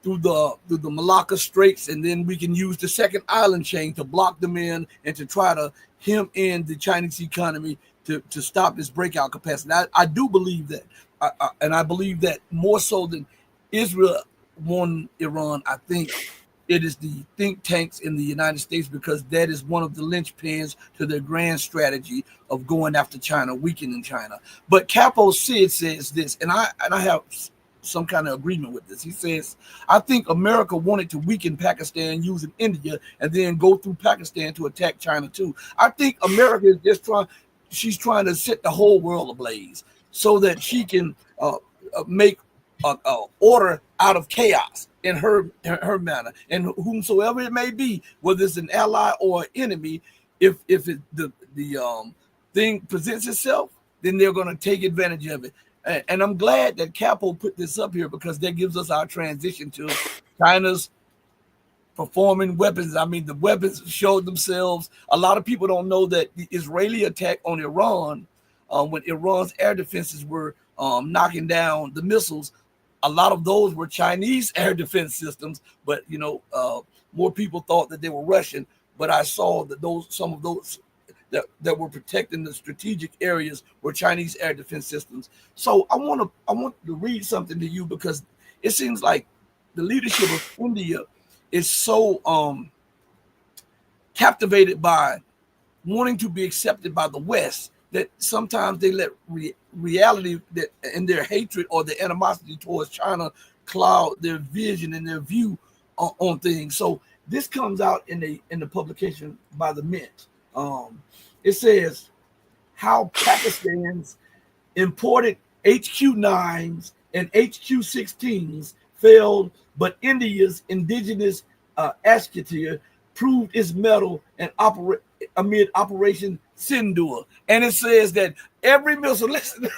through the Malacca Straits, and then we can use the second island chain to block them in and to try to hem in the Chinese economy to stop this breakout capacity. I do believe that, and I believe that more so than Israel won Iran. I think it is the think tanks in the United States, because that is one of the linchpins to their grand strategy of going after China, weakening China. But Capo Sid says this, and I have some kind of agreement with this. He says, I think America wanted to weaken Pakistan using India and then go through Pakistan to attack China too. I think America is just she's trying to set the whole world ablaze so that she can make order out of chaos in her manner. And whomsoever it may be, whether it's an ally or an enemy, if the thing presents itself, then they're going to take advantage of it. And I'm glad that Capo put this up here, because that gives us our transition to China's performing weapons. I mean, the weapons showed themselves. A lot of people don't know that the Israeli attack on Iran, when Iran's air defenses were knocking down the missiles, a lot of those were Chinese air defense systems. But more people thought that they were Russian. But I saw that some of those that were protecting the strategic areas were Chinese air defense systems. So I want to read something to you, because it seems like the leadership of India is so captivated by wanting to be accepted by the West that sometimes they let reality that and their hatred or their animosity towards China cloud their vision and their view on things. So this comes out in the publication by the Mint. It says how Pakistan's imported HQ-9s and HQ-16s failed, but India's indigenous Ashkatir proved its mettle and amid Operation Sindoor. And it says that every missile, listen,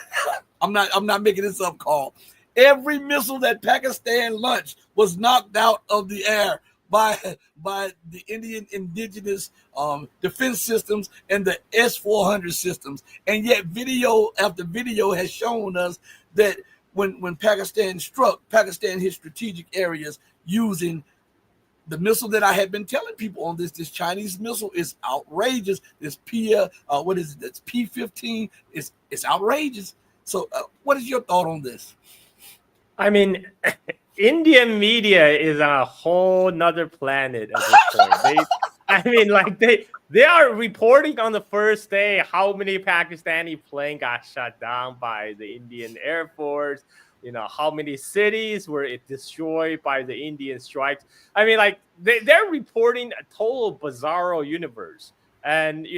I'm not making this up, Carl. Every missile that Pakistan launched was knocked out of the air by the Indian indigenous defense systems and the S-400 systems. And yet video after video has shown us that when Pakistan struck, Pakistan hit strategic areas using the missile that I had been telling people on this Chinese missile is outrageous. This That's P-15 it's outrageous. So what is your thought on this? I mean, Indian media is on a whole nother planet at this point. They are reporting on the first day how many Pakistani planes got shot down by the Indian Air Force. How many cities were destroyed by the Indian strikes. I mean, they're reporting a total bizarro universe, and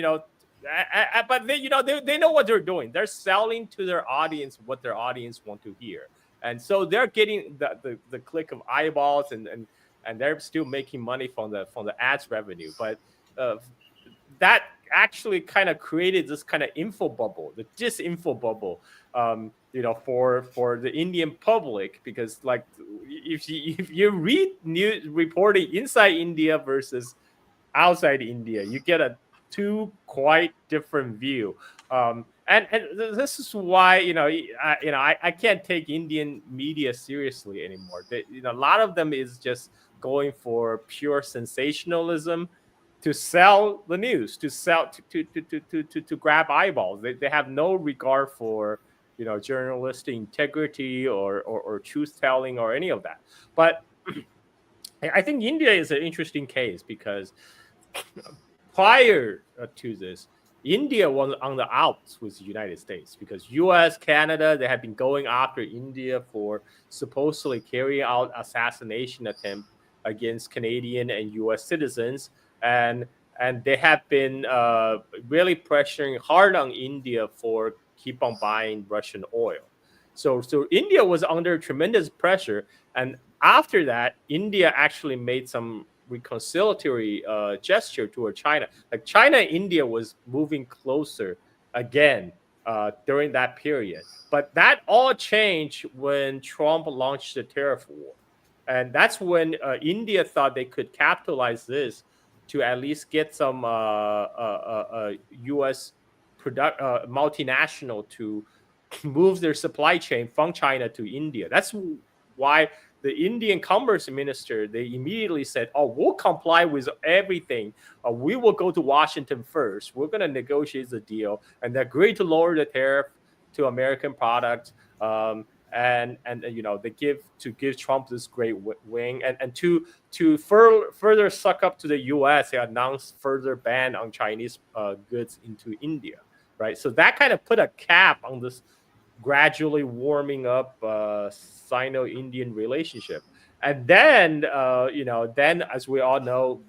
but they know what they're doing. They're selling to their audience what their audience want to hear. And so they're getting the click of eyeballs, and they're still making money from the ads revenue. But that actually kind of created this kind of info bubble, the disinfo bubble, for the Indian public, because like if you read news reporting inside India versus outside India, you get a two quite different view. And this is why I can't take Indian media seriously anymore. A lot of them is just going for pure sensationalism to sell the news, to sell to grab eyeballs. They have no regard for journalistic integrity or truth telling or any of that. But I think India is an interesting case because prior to this, India was on the outs with the United States because U.S., Canada, they have been going after India for supposedly carrying out assassination attempt against Canadian and U.S. citizens, and they have been really pressuring hard on India for keep on buying Russian oil. So India was under tremendous pressure, and after that, India actually made some reconciliatory gesture toward China. Like China and India was moving closer again during that period. But that all changed when Trump launched the tariff war. And that's when India thought they could capitalize this to at least get some U.S. multinational to move their supply chain from China to India. That's why the Indian Commerce Minister, they immediately said, "Oh, we'll comply with everything. We will go to Washington first. We're going to negotiate the deal, and they agreed to lower the tariff to American products." And they give Trump this great wing, and to further suck up to the U.S., they announced further ban on Chinese goods into India, right? So that kind of put a cap on this gradually warming up Sino-Indian relationship. And then, then as we all know,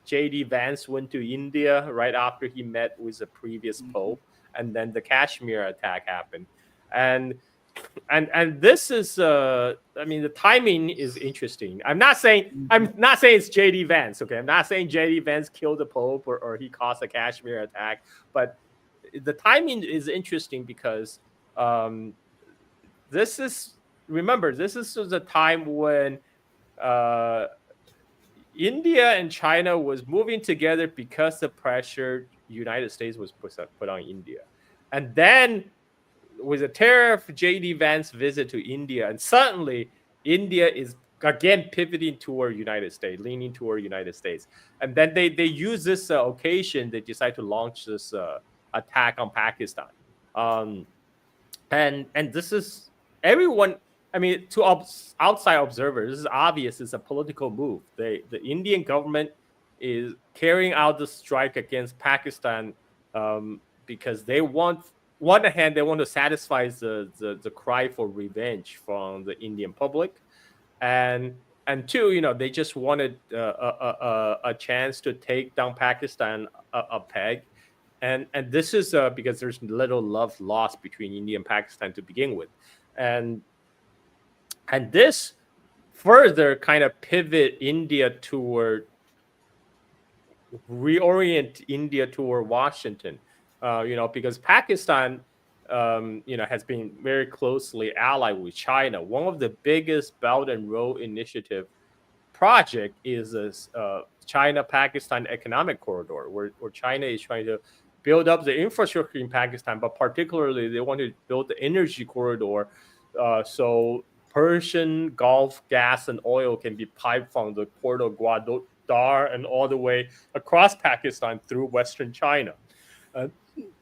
J.D. Vance went to India right after he met with the previous pope, and then the Kashmir attack happened. And this is, the timing is interesting. I'm not saying it's J.D. Vance, okay? I'm not saying J.D. Vance killed the pope or he caused the Kashmir attack, but the timing is interesting because this is the time when India and China was moving together because the pressure United States was put on India. And then with the tariff, J.D. Vance visit to India, and suddenly India is again pivoting toward United States, leaning toward United States. And then they use this occasion, they decide to launch this attack on Pakistan. And this is everyone. To outside observers, this is obvious. It's a political move. The Indian government is carrying out the strike against Pakistan because they want, on one hand, they want to satisfy the cry for revenge from the Indian public, and two, they just wanted a chance to take down Pakistan a peg. And this is because there's little love lost between India and Pakistan to begin with, and this further kind of reorient India toward Washington, because Pakistan, has been very closely allied with China. One of the biggest Belt and Road Initiative project is this China-Pakistan economic corridor, where China is trying to build up the infrastructure in Pakistan, but particularly they want to build the energy corridor so Persian Gulf gas and oil can be piped from the port of Gwadar and all the way across Pakistan through Western China.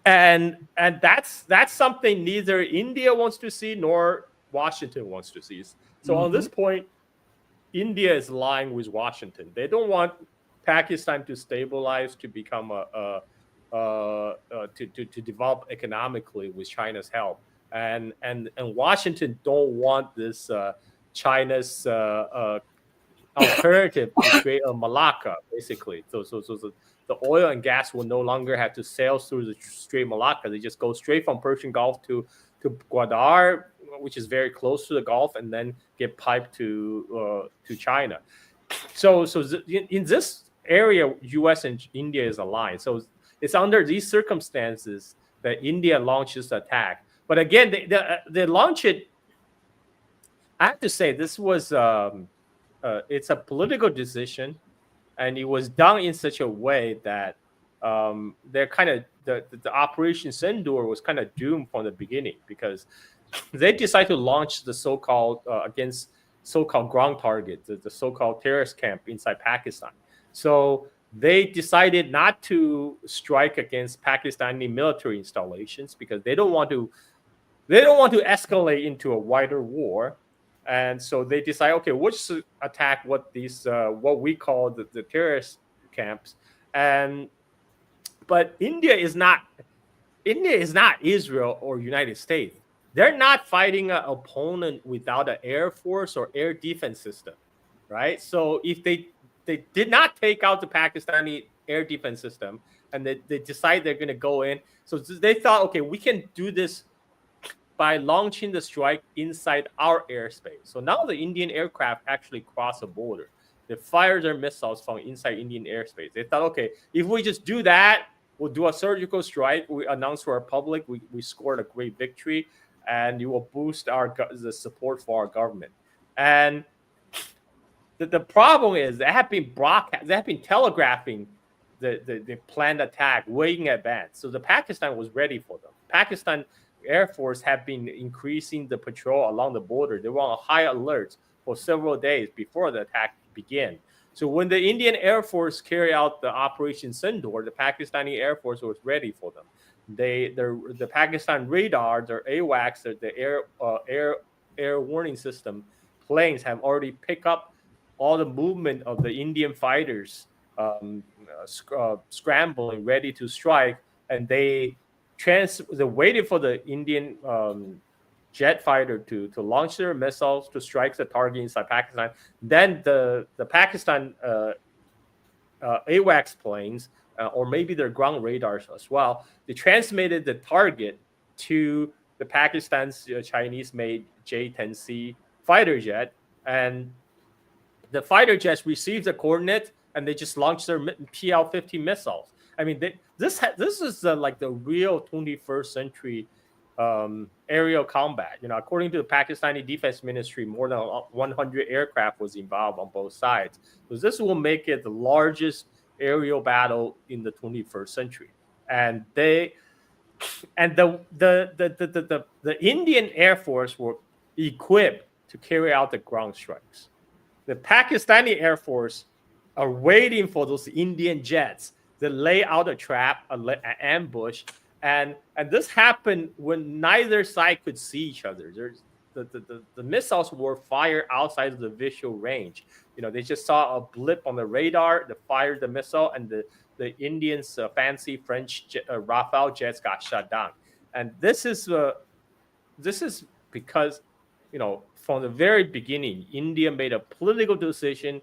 And that's something neither India wants to see nor Washington wants to see. So on this point, India is lying with Washington. They don't want Pakistan to stabilize, to become to develop economically with China's help. And Washington don't want this China's alternative to create a Malacca, basically. So the oil and gas will no longer have to sail through the Strait Malacca. They just go straight from Persian Gulf to Gwadar, which is very close to the Gulf, and then get piped to China. So in this area, U.S. and India is aligned. So it's under these circumstances that India launches the attack. But again, they launch it. I have to say, this was it's a political decision, and it was done in such a way that they're kind of the Operation Sindoor was kind of doomed from the beginning, because they decided to launch the so-called against so-called ground target, the so-called terrorist camp inside Pakistan. So they decided not to strike against Pakistani military installations because they don't want to escalate into a wider war. And so they decide, okay, we'll just attack what we call the terrorist camps. But India is not Israel or United States. They're not fighting an opponent without an air force or air defense system, right? So if they did not take out the Pakistani air defense system, and they decide they're going to go in, so they thought, okay, we can do this by launching the strike inside our airspace. So now the Indian aircraft actually cross the border. They fire their missiles from inside Indian airspace. They thought, okay, if we just do that, we'll do a surgical strike. We announce to our public we scored a great victory, and it will boost the support for our government. And the problem is they have been telegraphing the planned attack way in advance. So the Pakistan was ready for them. Pakistan Air Force have been increasing the patrol along the border. They were on high alert for several days before the attack began. So when the Indian Air Force carried out the Operation Sindoor, the Pakistani Air Force was ready for them. The Pakistan radar, their AWACS, the air warning system planes have already picked up all the movement of the Indian fighters scrambling, ready to strike, and they're waiting for the Indian jet fighter to launch their missiles to strike the target inside Pakistan. Then the Pakistan AWACS planes, or maybe their ground radars as well, they transmitted the target to the Pakistan's Chinese-made J-10C fighter jet, and the fighter jets received the coordinate and they just launched their PL-50 missiles. I mean, this is like the real 21st century aerial combat. According to the Pakistani Defense Ministry, more than 100 aircraft was involved on both sides. So this will make it the largest aerial battle in the 21st century. And the Indian Air Force were equipped to carry out the ground strikes. The Pakistani Air Force are waiting for those Indian jets to lay out a trap, an ambush, and this happened when neither side could see each other. The missiles were fired outside of the visual range. They just saw a blip on the radar, they fired the missile, and the Indians' fancy French Rafale jets got shut down. And this is because, from the very beginning, India made a political decision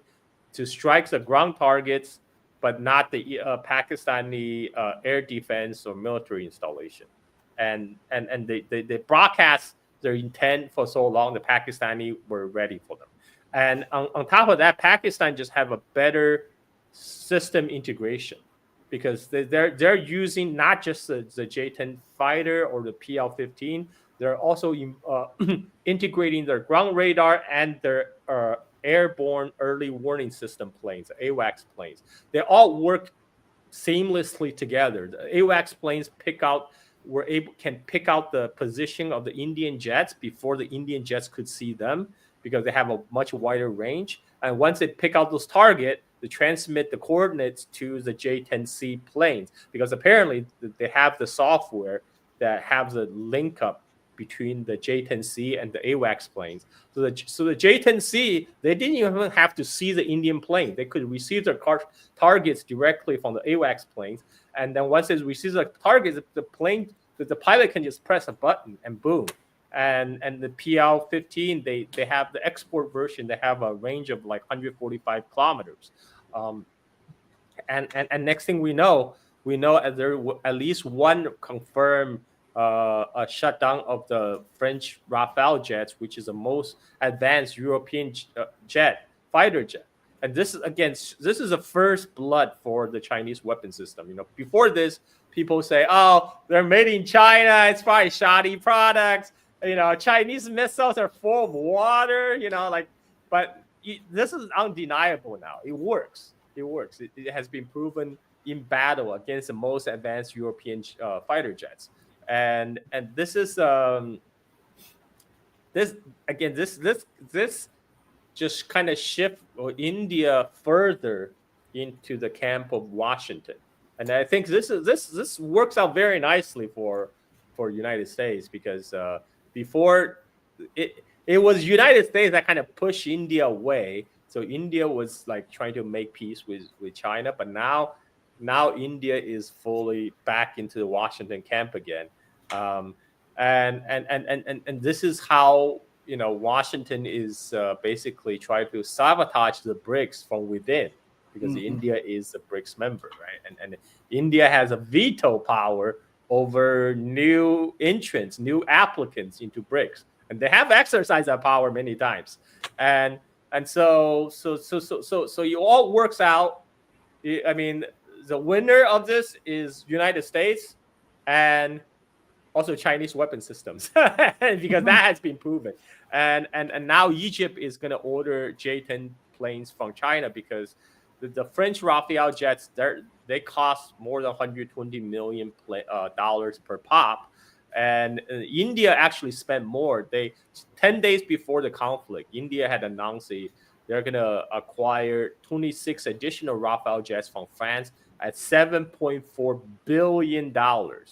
to strike the ground targets, but not the Pakistani air defense or military installation. And they broadcast their intent for so long, the Pakistani were ready for them. And on top of that, Pakistan just have a better system integration, because they're using not just the J-10 fighter or the PL-15, they're also integrating their ground radar and their airborne early warning system planes, the AWACS planes. They all work seamlessly together. The AWACS planes can pick out the position of the Indian jets before the Indian jets could see them, because they have a much wider range. And once they pick out those targets, they transmit the coordinates to the J-10C planes, because apparently they have the software that has a link up between the J-10C and the AWACS planes. So the J-10C, they didn't even have to see the Indian plane. They could receive their targets directly from the AWACS planes. And then once it receives the targets, the pilot can just press a button and boom. And the PL-15, they have the export version. They have a range of like 145 kilometers. And next thing we know there at least one confirmed a shutdown of the French Rafale jets, which is the most advanced European fighter jet. And this is again, this is the first blood for the Chinese weapon system. You know, before this, people say, "Oh, they're made in China. It's probably shoddy products." You know, Chinese missiles are full of water. You know, like, but this is undeniable now. It works. It works. It has been proven in battle against the most advanced European fighter jets. And this is this again. This just kind of shift India further into the camp of Washington, and I think this works out very nicely for United States, because before it was United States that kind of pushed India away. So India was like trying to make peace with China, but now India is fully back into the Washington camp again, and this is how, you know, Washington is basically trying to sabotage the BRICS from within, because India is a BRICS member, right? And India has a veto power over new entrants, new applicants into BRICS, and they have exercised that power many times, and so it all works out. I mean, the winner of this is United States and also Chinese weapon systems, because that has been proven. And now Egypt is going to order J-10 planes from China, because the French Rafale jets, they cost more than $120 million per pop. And India actually spent more. 10 days before the conflict, India had announced they're going to acquire 26 additional Rafale jets from France at $7.4 billion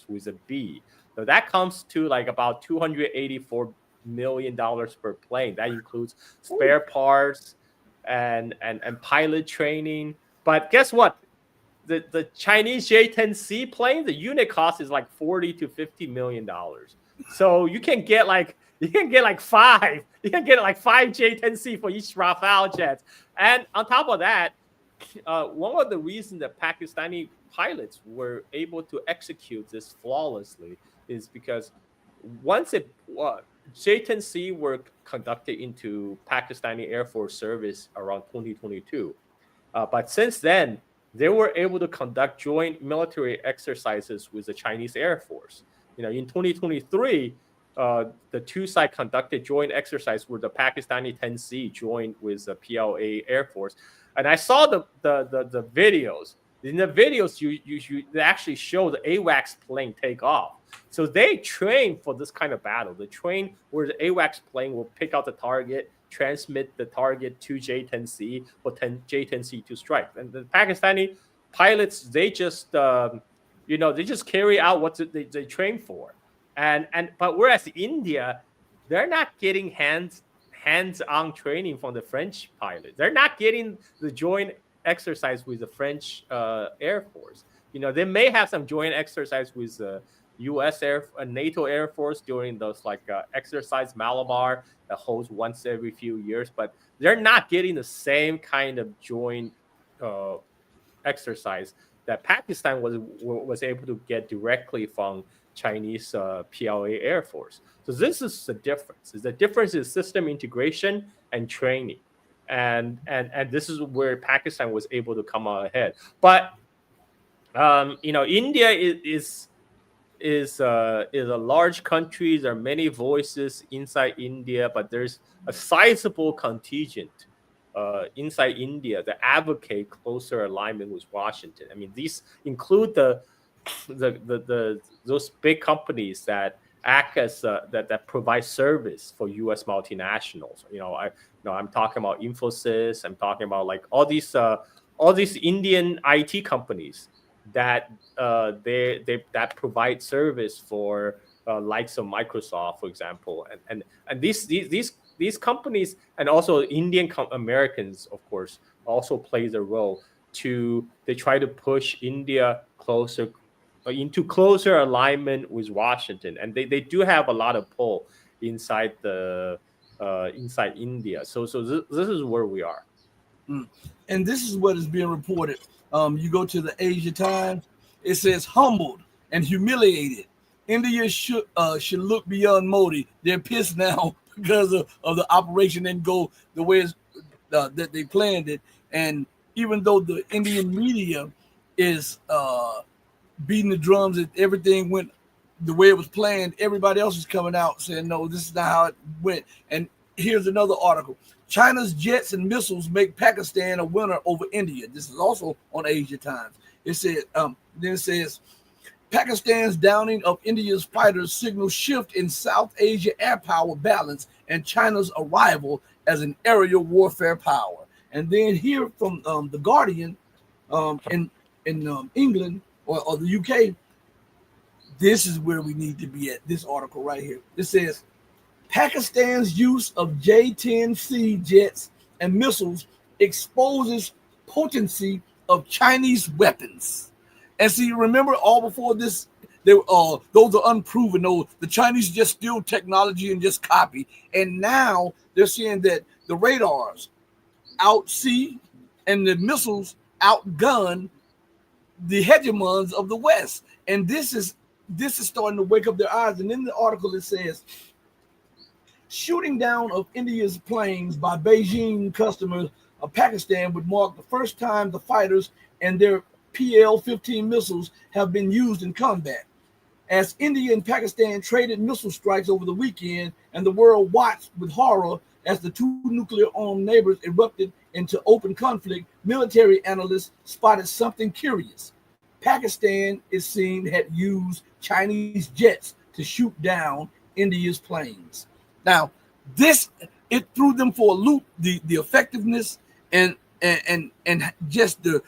with a B. So that comes to like about $284 million per plane. That includes spare parts and pilot training. But guess what? The Chinese J-10C plane, the unit cost is like $40 to $50 million. So you can get like five. You can get like 5 J-10C for each Rafale jet. And on top of that, one of the reasons that Pakistani pilots were able to execute this flawlessly is because once J-10C were conducted into Pakistani Air Force service around 2022, but since then they were able to conduct joint military exercises with the Chinese Air Force. You know, in 2023, the two sides conducted joint exercise where the Pakistani 10C joined with the PLA Air Force, and I saw the videos. In the videos, they actually show the AWACS plane take off. So they train for this kind of battle. They train where the AWACS plane will pick out the target, transmit the target to J-10C for J-10C to strike. And the Pakistani pilots, they just carry out what they train for. But whereas India, they're not getting hands-on training from the French pilot. They're not getting the joint exercise with the French Air Force. You know, they may have some joint exercise with U.S. NATO Air Force during those exercise Malabar that holds once every few years, but they're not getting the same kind of joint exercise that Pakistan was able to get directly from Chinese PLA Air Force. So this is the difference. The difference is system integration and training. And this is where Pakistan was able to come out ahead. But India is a large country. There are many voices inside India, but there's a sizable contingent inside India that advocate closer alignment with Washington. I mean, these include those big companies that act as that provide service for U.S. multinationals. I'm talking about Infosys. I'm talking about like all these Indian IT companies that that provide service for likes of Microsoft, for example, and these companies, and also Indian Americans, of course, also plays a role they try to push India into closer alignment with Washington, and they do have a lot of pull inside inside India. So this is where we are. And this is what is being reported. You go to the Asia Times, it says humbled and humiliated. India should look beyond Modi. They're pissed now because of the operation didn't go the way that they planned it. And even though the Indian media is beating the drums that everything went the way it was planned, everybody else is coming out saying, no, this is not how it went. And here's another article. China's jets and missiles make Pakistan a winner over India. This is also on Asia Times. It said, then it says, Pakistan's downing of India's fighters signals shift in South Asia air power balance and China's arrival as an aerial warfare power. And then here from the Guardian in England or the UK, this is where we need to be at. This article right here. It says Pakistan's use of J-10C jets and missiles exposes potency of Chinese weapons. And see, remember all before this, they were those are unproven. Those the Chinese just steal technology and just copy. And now they're saying that the radars outsee and the missiles outgun the hegemons of the West. And this is starting to wake up their eyes. And in the article it says, shooting down of India's planes by Beijing customers of Pakistan would mark the first time the fighters and their PL-15 missiles have been used in combat. As India and Pakistan traded missile strikes over the weekend, and the world watched with horror as the two nuclear-armed neighbors erupted into open conflict, military analysts spotted something curious. Pakistan, it seemed, had used Chinese jets to shoot down India's planes. Now, it threw them for a loop, the effectiveness and just the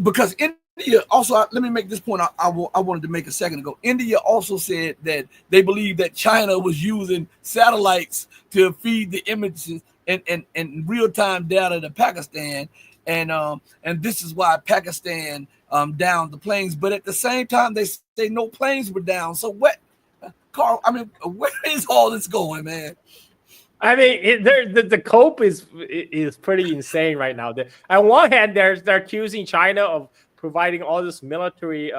because India also, let me make this point I wanted to make a second ago. India also said that they believe that China was using satellites to feed the images and real-time data to Pakistan, and this is why Pakistan downed the planes. But at the same time, they say no planes were down. So what, Carl? I mean, where is all this going, man? I mean, the cope is pretty insane right now. On one hand, they're accusing China of providing all this military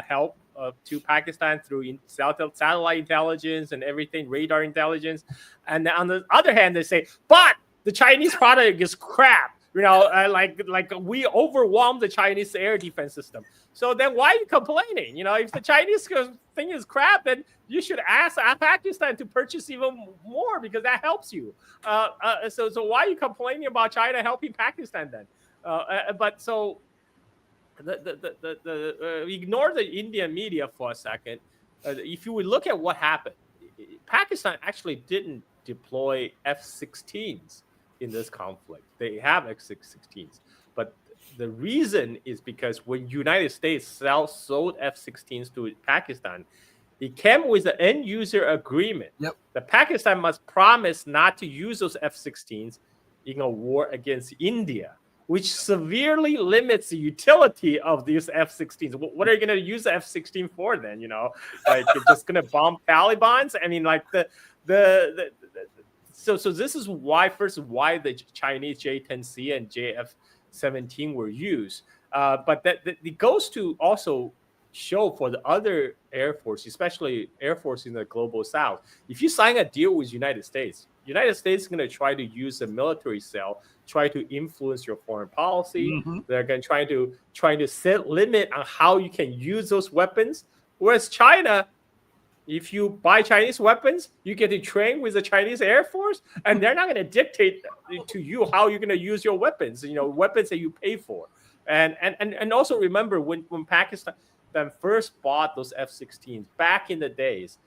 help to Pakistan through satellite intelligence and everything, radar intelligence, and on the other hand, they say, but the Chinese product is crap. You know, like we overwhelmed the Chinese air defense system. So then why are you complaining? You know, if the Chinese thing is crap, then you should ask Pakistan to purchase even more because that helps you. So why are you complaining about China helping Pakistan then? But so ignore the Indian media for a second. If you would look at what happened, Pakistan actually didn't deploy F-16s in this conflict. They have F-16s, but the reason is because when United States sold F-16s to Pakistan, it came with an end user agreement. Yep. that Pakistan must promise not to use those F-16s in a war against India, which severely limits the utility of these F-16s. What are you going to use the F-16 for then? You know, like you're just going to bomb Taliban's? I mean, like So this is why the Chinese J-10C and JF-17 were used. But that it goes to also show for the other air force, especially air force in the global south. If you sign a deal with United States is going to try to use the military cell, try to influence your foreign policy. Mm-hmm. They're going to try to set limit on how you can use those weapons. Whereas China, if you buy Chinese weapons, you get to train with the Chinese Air Force, and they're not going to dictate to you how you're going to use your weapons. You know, weapons that you pay for. And also remember when Pakistan first bought those F-16s back in the days,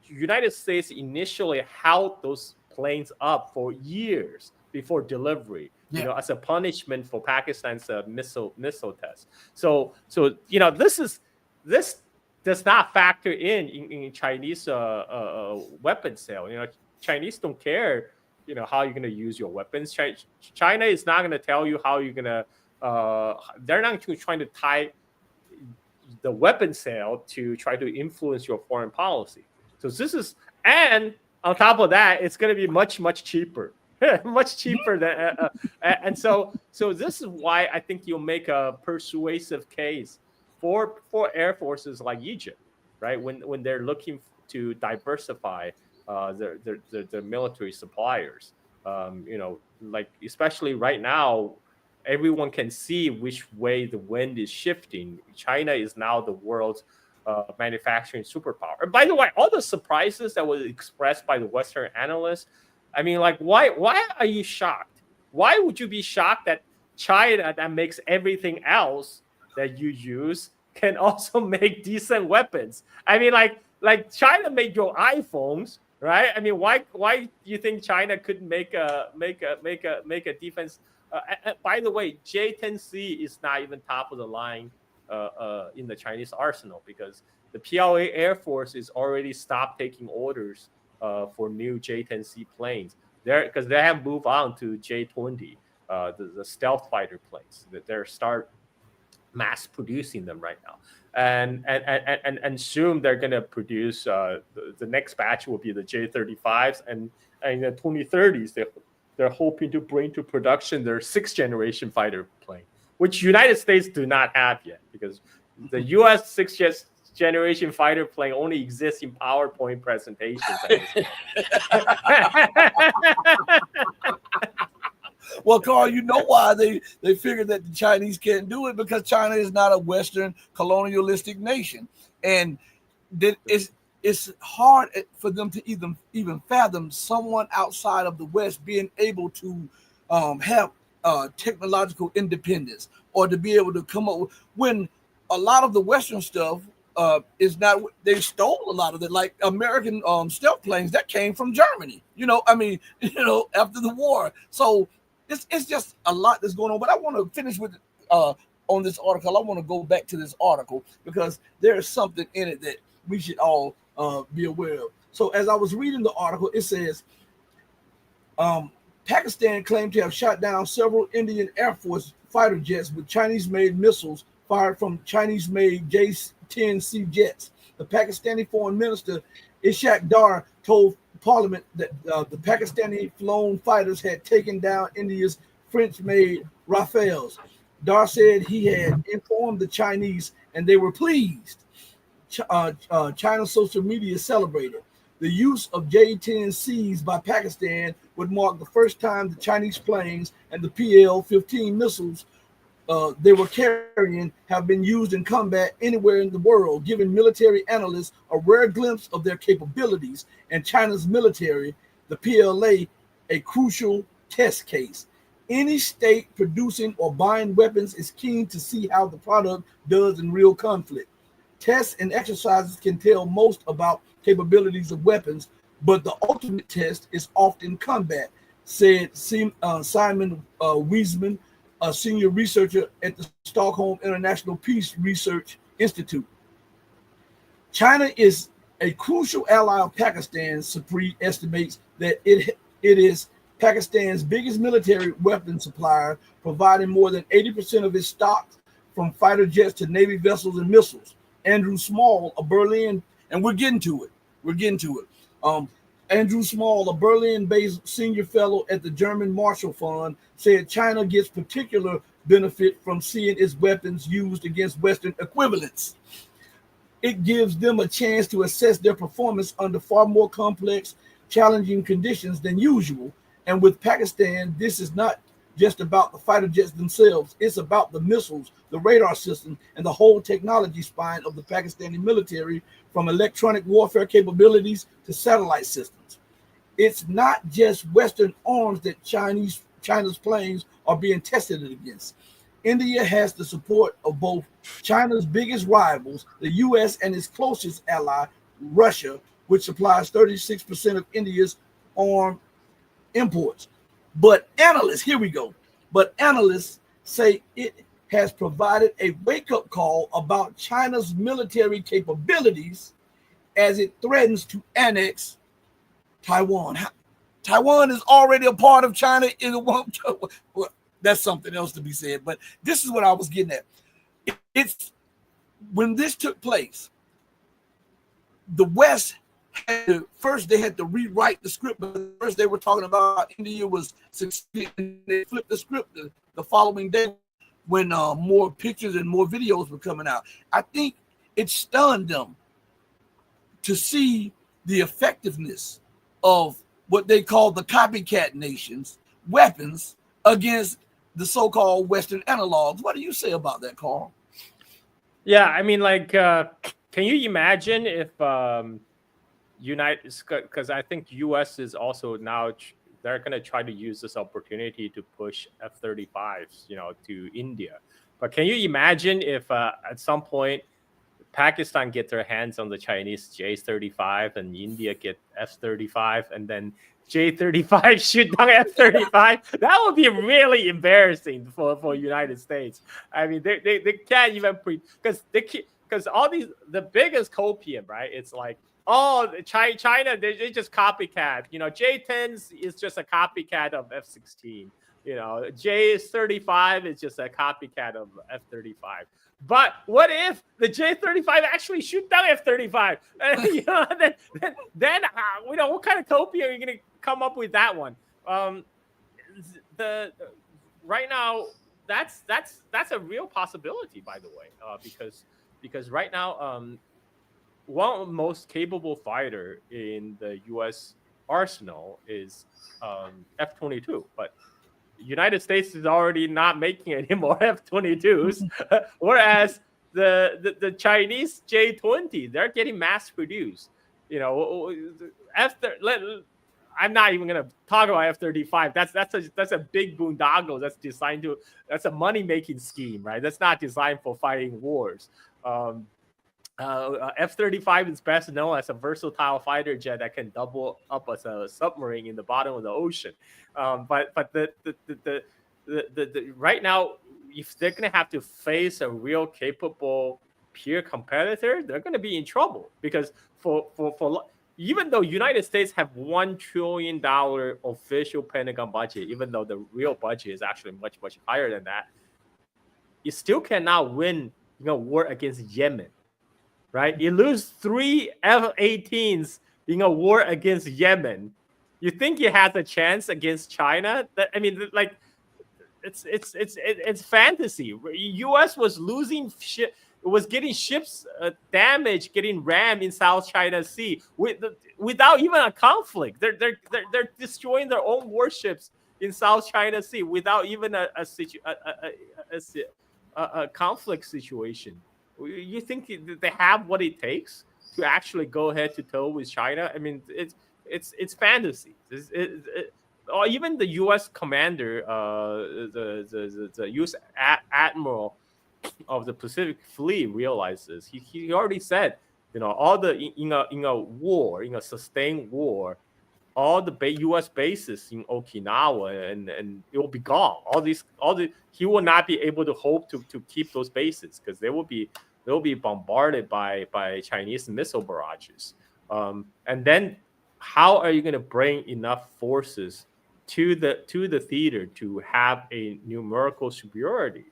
United States initially held those planes up for years before delivery. You know, as a punishment for Pakistan's missile test. So you know, this does not factor in Chinese weapon sale. You know, Chinese don't care, you know, how you're going to use your weapons. China is not going to tell you how you're going to. They're not trying to tie the weapon sale to try to influence your foreign policy. So this is, and on top of that, it's going to be much cheaper, much cheaper than. And so this is why I think you'll make a persuasive case for air forces like Egypt, right? When they're looking to diversify their military suppliers, you know, like especially right now, everyone can see which way the wind is shifting. China is now the world's manufacturing superpower. And by the way, all the surprises that was expressed by the Western analysts, I mean, like, why are you shocked? Why would you be shocked that China, that makes everything else that you use, can also make decent weapons? I mean, like China made your iPhones, right? I mean, why do you think China couldn't make a defense? By the way, J-10C is not even top of the line in the Chinese arsenal, because the PLA Air Force is already stopped taking orders for new J-10C planes. Because they have moved on to J-20, the stealth fighter planes. That they're start mass producing them right now, and soon they're going to produce the next batch will be the J-35s, and in the 2030s they're hoping to bring to production their 6th generation fighter plane, which United States do not have yet, because the U.S. 6th generation fighter plane only exists in PowerPoint presentations. Well, Carl, you know why they figured that the Chinese can't do it, because China is not a Western colonialistic nation, and it's hard for them to even fathom someone outside of the West being able to have technological independence, or to be able to come up with, when a lot of the Western stuff is not. They stole a lot of it, like American stealth planes that came from Germany. I mean, after the war. So it's just a lot that's going on. But I want to finish with on this article. I want to go back to this article because there is something in it that we should all be aware of. So as I was reading the article, it says Pakistan claimed to have shot down several Indian Air Force fighter jets with Chinese-made missiles fired from Chinese-made J-10C jets. The Pakistani foreign minister Ishaq Dar told Parliament that the Pakistani flown fighters had taken down India's French-made Rafales. Dar said he had informed the Chinese and they were pleased. China's social media celebrated. The use of J-10Cs by Pakistan would mark the first time the Chinese planes and the PL-15 missiles they were carrying have been used in combat anywhere in the world, giving military analysts a rare glimpse of their capabilities and China's military, the PLA, a crucial test case. Any state producing or buying weapons is keen to see how the product does in real conflict. Tests and exercises can tell most about capabilities of weapons, but the ultimate test is often combat, said Simon Wiesman, a senior researcher at the Stockholm International Peace Research Institute. China is a crucial ally of Pakistan. Sapri estimates that it is Pakistan's biggest military weapon supplier, providing more than 80% of its stocks from fighter jets to Navy vessels and missiles. Andrew Small, a Berlin, and we're getting to it. Andrew Small, a Berlin-based senior fellow at the German Marshall Fund, said China gets particular benefit from seeing its weapons used against Western equivalents. It gives them a chance to assess their performance under far more complex, challenging conditions than usual. And with Pakistan, this is not just about the fighter jets themselves. It's about the missiles, the radar system, and the whole technology spine of the Pakistani military, from electronic warfare capabilities to satellite systems. It's not just Western arms that China's planes are being tested against. India has the support of both China's biggest rivals, the U.S., and its closest ally, Russia, which supplies 36% of India's armed imports. But analysts say it has provided a wake-up call about China's military capabilities as it threatens to annex Taiwan. Taiwan is already a part of China. Well, that's something else to be said, but this is what I was getting at. It's when this took place, the West they had to rewrite the script. But first they were talking about India was succeeding, and they flipped the script the following day when more pictures and more videos were coming out. I think it stunned them to see the effectiveness of what they call the copycat nations weapons against the so-called Western analogs. What do you say about that, Carl? Yeah, I mean, like, can you imagine if United, because I think U.S. is also now they're going to try to use this opportunity to push F-35s, to India. But can you imagine if at some point Pakistan get their hands on the Chinese J-35 and India get F-35 and then J-35 shoot down F-35? That would be really embarrassing for United States. I mean, they can't even because all these, the biggest copium, right? It's like, oh, China, they just copycat. J-10s is just a copycat of F-16. J-35 is just a copycat of F-35. But what if the J-35 actually shoot down F-35? Then what kind of copium are you going to come up with that one? Right now, that's a real possibility, by the way, because right now, one most capable fighter in the U.S. arsenal is F-22, but United States is already not making any more F-22s, whereas the Chinese J-20, they're getting mass produced. I'm not even gonna talk about F-35. That's a big boondoggle. That's a money making scheme, right? That's not designed for fighting wars. F-35 is best known as a versatile fighter jet that can double up as a submarine in the bottom of the ocean. But the right now, if they're going to have to face a real capable peer competitor, they're going to be in trouble because for even though United States have $1 trillion official Pentagon budget, even though the real budget is actually much higher than that, you still cannot win war against Yemen. Right, you lose 3 F-18s in a war against Yemen. You think you have a chance against China? It's fantasy. U.S. was losing shit. Was getting ships damaged, getting rammed in South China Sea without even a conflict. They're destroying their own warships in South China Sea without even a conflict situation. You think they have what it takes to actually go head to toe with China? I mean, it's fantasy. Or even the U.S. commander, the U.S. admiral of the Pacific Fleet realizes. He already said, all the in a war, in a sustained war, all the U.S. bases in Okinawa and it will be gone. He will not be able to hope to keep those bases because they'll be bombarded by Chinese missile barrages. And then how are you going to bring enough forces to the theater to have a numerical superiority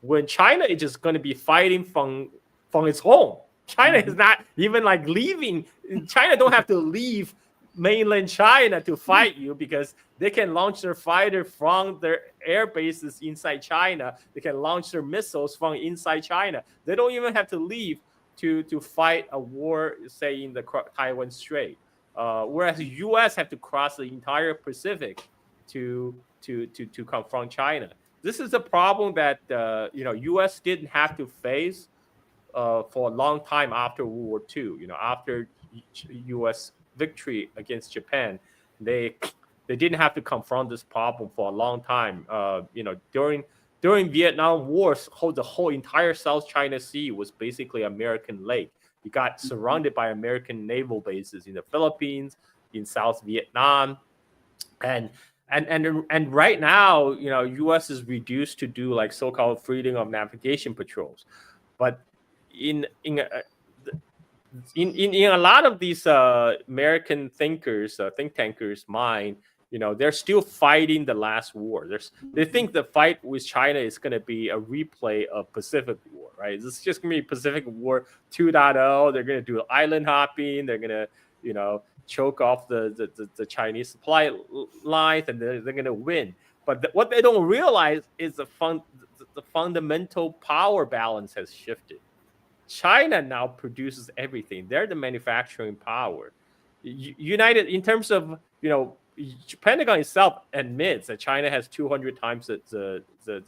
when China is just going to be fighting from its home? China is not even like leaving. China don't have to leave mainland China to fight you because they can launch their fighter from their air bases inside China. They can launch their missiles from inside China. They don't even have to leave to fight a war, say, in the Taiwan Strait. Whereas the U.S. have to cross the entire Pacific to confront China. This is a problem that U.S. didn't have to face for a long time after World War II. After U.S. victory against Japan, they didn't have to confront this problem for a long time. During Vietnam Wars, the whole entire South China Sea was basically American lake. You got surrounded by American naval bases in the Philippines, in South Vietnam, and right now, U.S. is reduced to do like so-called freedom of navigation patrols, but in a lot of these American thinkers, think tankers' mind, they're still fighting the last war. They think the fight with China is going to be a replay of Pacific War, right? This is just going to be Pacific War 2.0. They're going to do island hopping. They're going to, choke off the Chinese supply lines, and they're going to win. But what they don't realize is the fundamental power balance has shifted. China now produces everything. They're the manufacturing power. United, in terms of, Pentagon itself admits that China has 200 times the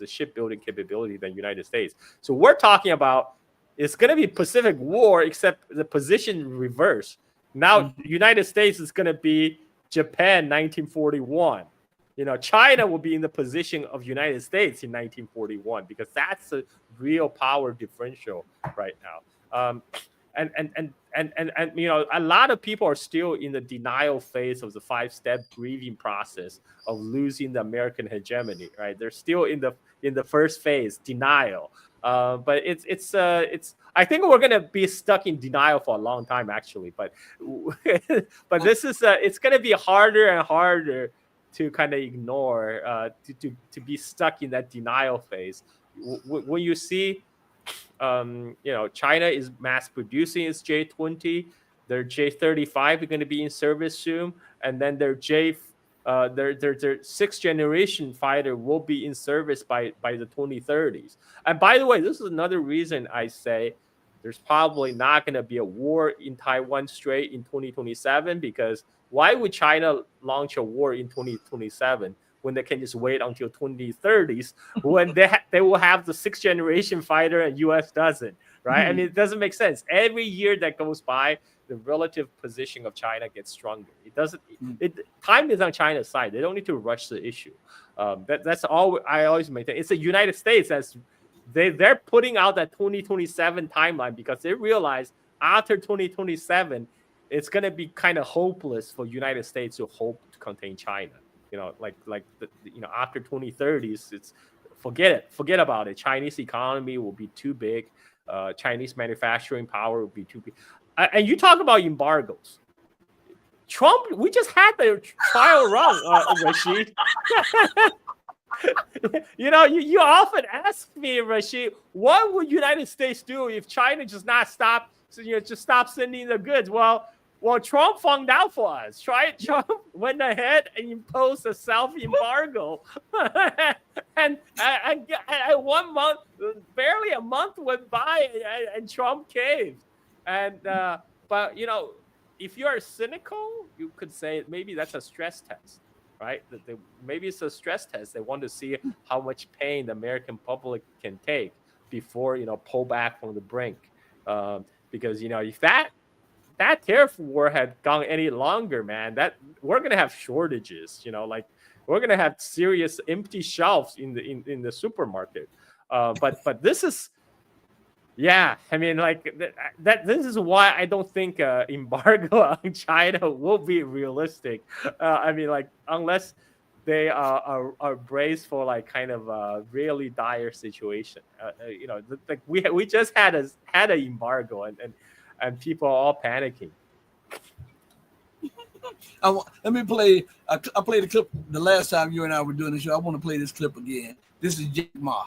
shipbuilding capability than the United States. So we're talking about it's going to be Pacific War, except the position reverse. Now, United States is going to be Japan 1941. China will be in the position of United States in 1941 because that's a real power differential right now. And a lot of people are still in the denial phase of the 5-step grieving process of losing the American hegemony. Right? They're still in the first phase, denial. But it's I think we're gonna be stuck in denial for a long time, actually. But this is it's gonna be harder and harder to kind of ignore, to be stuck in that denial phase. When you see, China is mass producing its J-20, their J-35 are going to be in service soon, and then their their sixth generation fighter will be in service by the 2030s. And by the way, this is another reason I say there's probably not going to be a war in Taiwan Strait in 2027, because why would China launch a war in 2027 when they can just wait until 2030s when they will have the sixth generation fighter and US doesn't, right? I mean, it doesn't make sense. Every year that goes by, the relative position of China gets stronger. It doesn't. Time is on China's side. They don't need to rush the issue. That's all I always maintain. It's the United States they're putting out that 2027 timeline because they realize after 2027, it's going to be kind of hopeless for United States to hope to contain China. After 2030s, it's forget about it. Chinese economy will be too big. Chinese manufacturing power will be too big. And you talk about embargoes. Trump, we just had the trial run, Rashid. You often ask me, Rashid, what would United States do if China just stop sending the goods? Well, Trump found out for us. Trump went ahead and imposed a self-embargo. and 1 month, barely a month went by, and Trump caved. And but if you are cynical, you could say maybe that's a stress test, right? Maybe it's a stress test. They want to see how much pain the American public can take before pull back from the brink. Because if that tariff war had gone any longer, man, that we're gonna have shortages. We're gonna have serious empty shelves in the supermarket. But this is. Yeah, I mean, that. This is why I don't think embargo on China will be realistic. Unless they are braced for kind of a really dire situation. We just had an embargo and people are all panicking. Let me play. I played the clip the last time you and I were doing the show. I want to play this clip again. This is Jack Ma.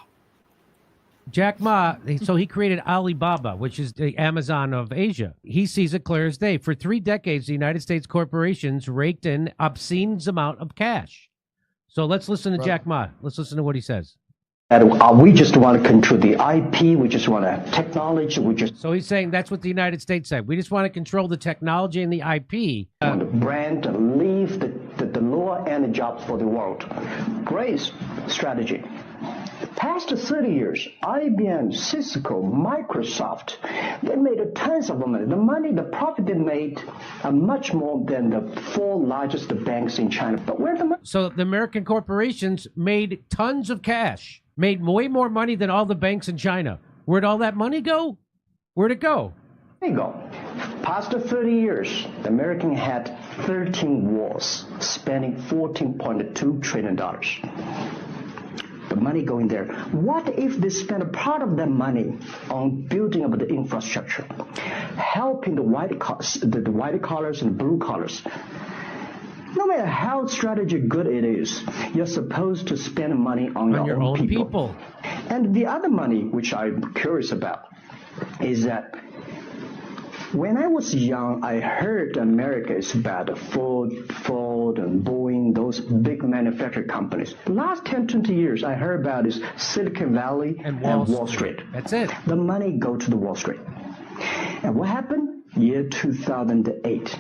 Jack Ma, so he created Alibaba, which is the Amazon of Asia. He sees it clear as day. For 3 decades, the United States corporations raked in obscene amount of cash. So let's listen to Jack Ma. Let's listen to what he says. We just want to control the IP. We just want to technology. So he's saying that's what the United States said. We just want to control the technology and the IP. Want the brand to leave the lower end jobs for the world. Great strategy. The past 30 years, IBM, Cisco, Microsoft, they made tons of money. The profit they made are much more than the 4 largest banks in China. But where the money? So the American corporations made tons of cash, made way more money than all the banks in China. Where'd all that money go? Where'd it go? There you go. Past 30 years, the American had 13 wars, spending $14.2 trillion. The money going there. What if they spend a part of that money on building up the infrastructure, helping the white collars and the blue collars? No matter how strategy good it is, you're supposed to spend money on your own people. And the other money, which I'm curious about, is that when I was young, I heard America is about Ford and Boeing, those big manufacturing companies. The last 10, 20 years, I heard about is Silicon Valley and Wall Street. That's it. The money go to the Wall Street. And what happened? Year 2008.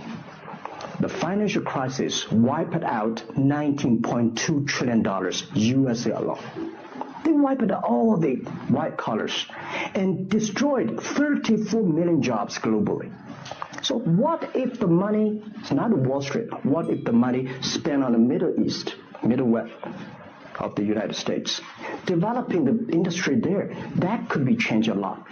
The financial crisis wiped out $19.2 trillion USA alone. They wiped out all the white collars and destroyed 34 million jobs globally. So what if the money, it's not Wall Street, what if the money spent on the Middle East, Middle West of the United States, developing the industry there, that could be changed a lot.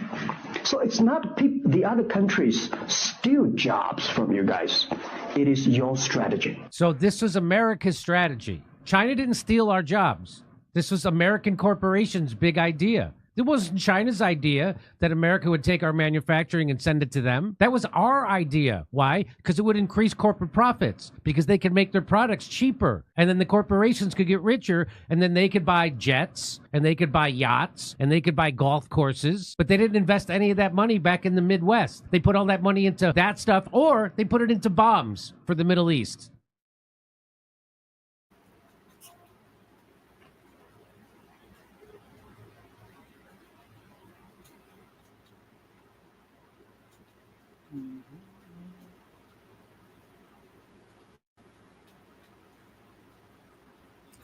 So it's not the other countries steal jobs from you guys. It is your strategy. So this was America's strategy. China didn't steal our jobs. This was American corporations' big idea. It wasn't China's idea that America would take our manufacturing and send it to them. That was our idea. Why? Because it would increase corporate profits, because they could make their products cheaper. And then the corporations could get richer, and then they could buy jets, and they could buy yachts, and they could buy golf courses. But they didn't invest any of that money back in the Midwest. They put all that money into that stuff, or they put it into bombs for the Middle East.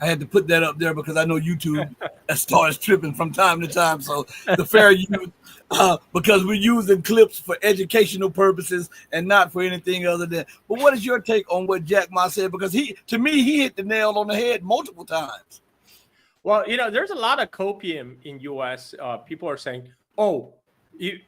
I had to put that up there because I know YouTube starts tripping from time to time. So the fair use, because we're using clips for educational purposes and not for anything other than. But what is your take on what Jack Ma said? Because to me, he hit the nail on the head multiple times. Well, there's a lot of copium in U.S. People are saying, "Oh,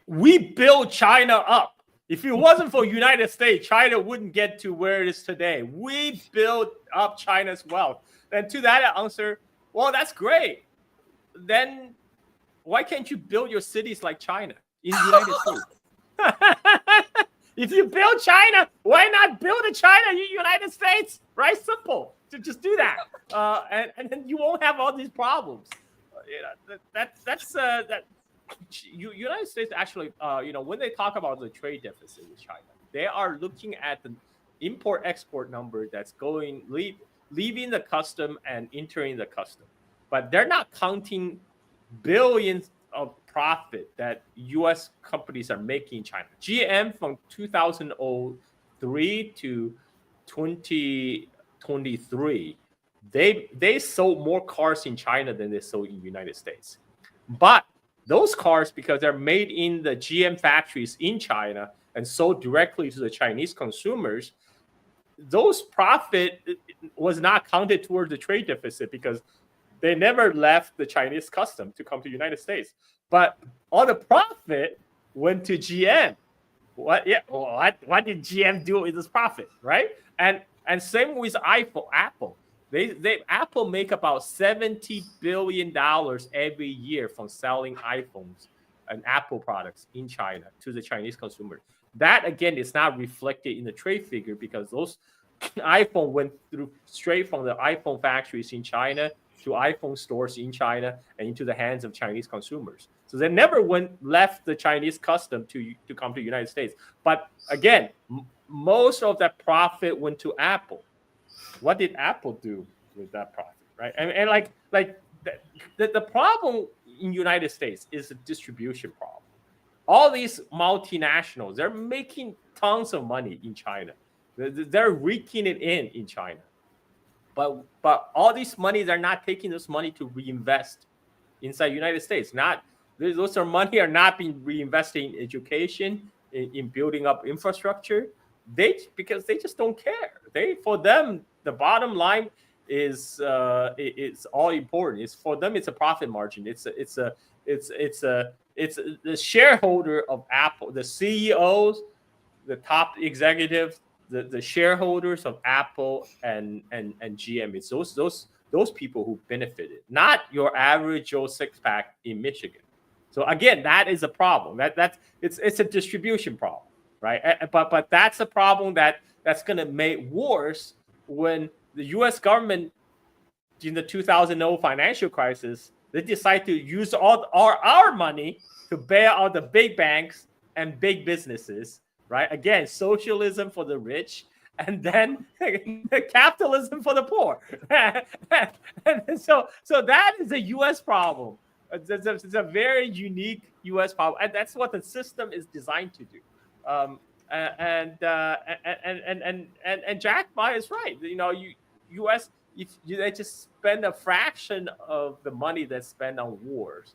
we built China up. If it wasn't for United States, China wouldn't get to where it is today. We built up China's wealth." And to that answer, well, that's great. Then why can't you build your cities like China in the United States? If you build China, why not build a China in the United States? Right? Simple. To just do that, and then you won't have all these problems. United States actually, when they talk about the trade deficit with China, they are looking at the import-export number that's leaving the custom and entering the custom, but they're not counting billions of profit that U.S. companies are making in China. GM from 2003 to 2023, they sold more cars in China than they sold in the United States. But those cars, because they're made in the GM factories in China and sold directly to the Chinese consumers, those profit was not counted towards the trade deficit because they never left the Chinese custom to come to the United States. But all the profit went to GM. What did GM do with this profit, right? And same with Apple. Apple make about $70 billion every year from selling iPhones and Apple products in China to the Chinese consumer. That, again, is not reflected in the trade figure because those iPhone went through straight from the iPhone factories in China to iPhone stores in China and into the hands of Chinese consumers. So they never left the Chinese custom to come to the United States. But again, most of that profit went to Apple. What did Apple do with that profit, right? And the problem in the United States is a distribution problem. All these multinationals, they're making tons of money in China. They're raking it in China. But all this money, they're not taking this money to reinvest inside the United States. Those money are not being reinvested in education, in building up infrastructure. Because they just don't care. For them, the bottom line is all important. For them, it's a profit margin. It's the shareholder of Apple, the CEOs, the top executives, the shareholders of Apple and GM. It's those people who benefited, not your average Joe six-pack in Michigan. So again, that is a problem. It's a distribution problem, right? But that's a problem that's going to make worse when the U.S. government in the 2008 financial crisis, they decide to use all our money to bail out the big banks and big businesses, right? Again, socialism for the rich, and then capitalism for the poor. And so that is a U.S. problem. It's a very unique U.S. problem, and that's what the system is designed to do. And Jack Ma is right. U.S. They just spend a fraction of the money that's spent on wars,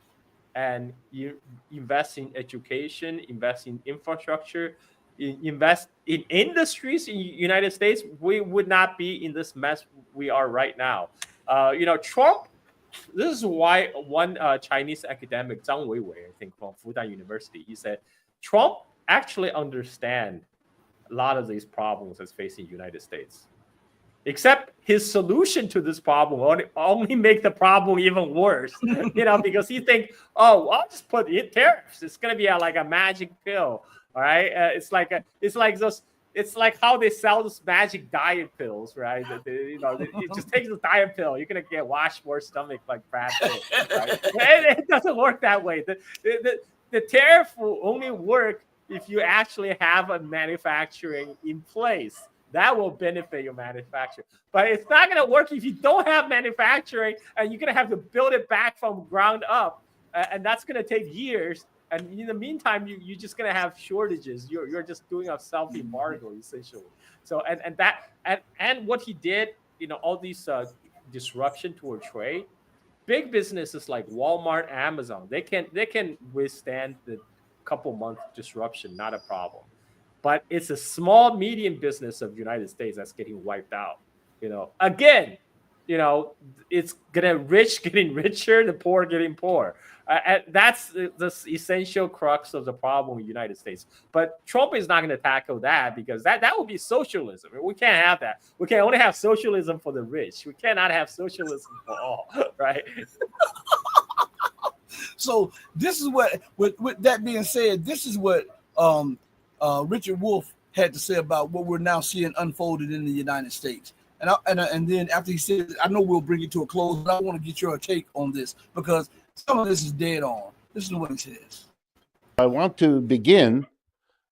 and you invest in education, invest in infrastructure, invest in industries in the United States, we would not be in this mess we are right now. Trump. This is why one Chinese academic, Zhang Weiwei, I think from Fudan University, he said Trump actually understands a lot of these problems that's facing the United States. Except his solution to this problem only make the problem even worse, because he think, oh, I'll just put in tariffs. It's gonna be like a magic pill, all right? It's like how they sell those magic diet pills, right? It just takes the diet pill. You're gonna get washboard stomach like Brad Pitt, right? And it doesn't work that way. The tariff will only work if you actually have a manufacturing in place. That will benefit your manufacturer. But it's not going to work if you don't have manufacturing, and you're going to have to build it back from ground up. And that's going to take years. And in the meantime, you're just going to have shortages. You're just doing a self-embargo, essentially. So, and what he did, all these disruption toward trade, big businesses like Walmart, Amazon, they can withstand the couple month disruption, not a problem. But it's a small, medium business of the United States that's getting wiped out. Again, it's rich getting richer, the poor getting poor. And that's the essential crux of the problem in the United States. But Trump is not going to tackle that, because that would be socialism. We can't have that. We can only have socialism for the rich. We cannot have socialism for all, right? So this is what, with that being said, this is what Richard Wolff had to say about what we're now seeing unfolded in the United States. And then after he said, I know we'll bring it to a close, but I want to get your take on this, because some of this is dead on. This is what he says. I want to begin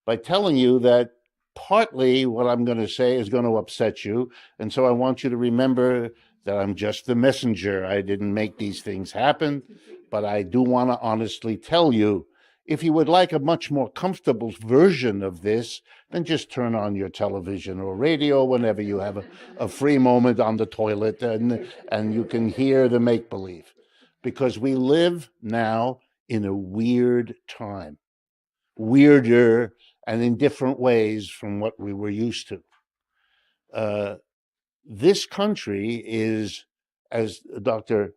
by telling you that partly what I'm going to say is going to upset you. And so I want you to remember that I'm just the messenger. I didn't make these things happen, but I do want to honestly tell you, if you would like a much more comfortable version of this, then just turn on your television or radio whenever you have a free moment on the toilet, and you can hear the make-believe. Because we live now in a weird time, weirder and in different ways from what we were used to. This country is, as Dr.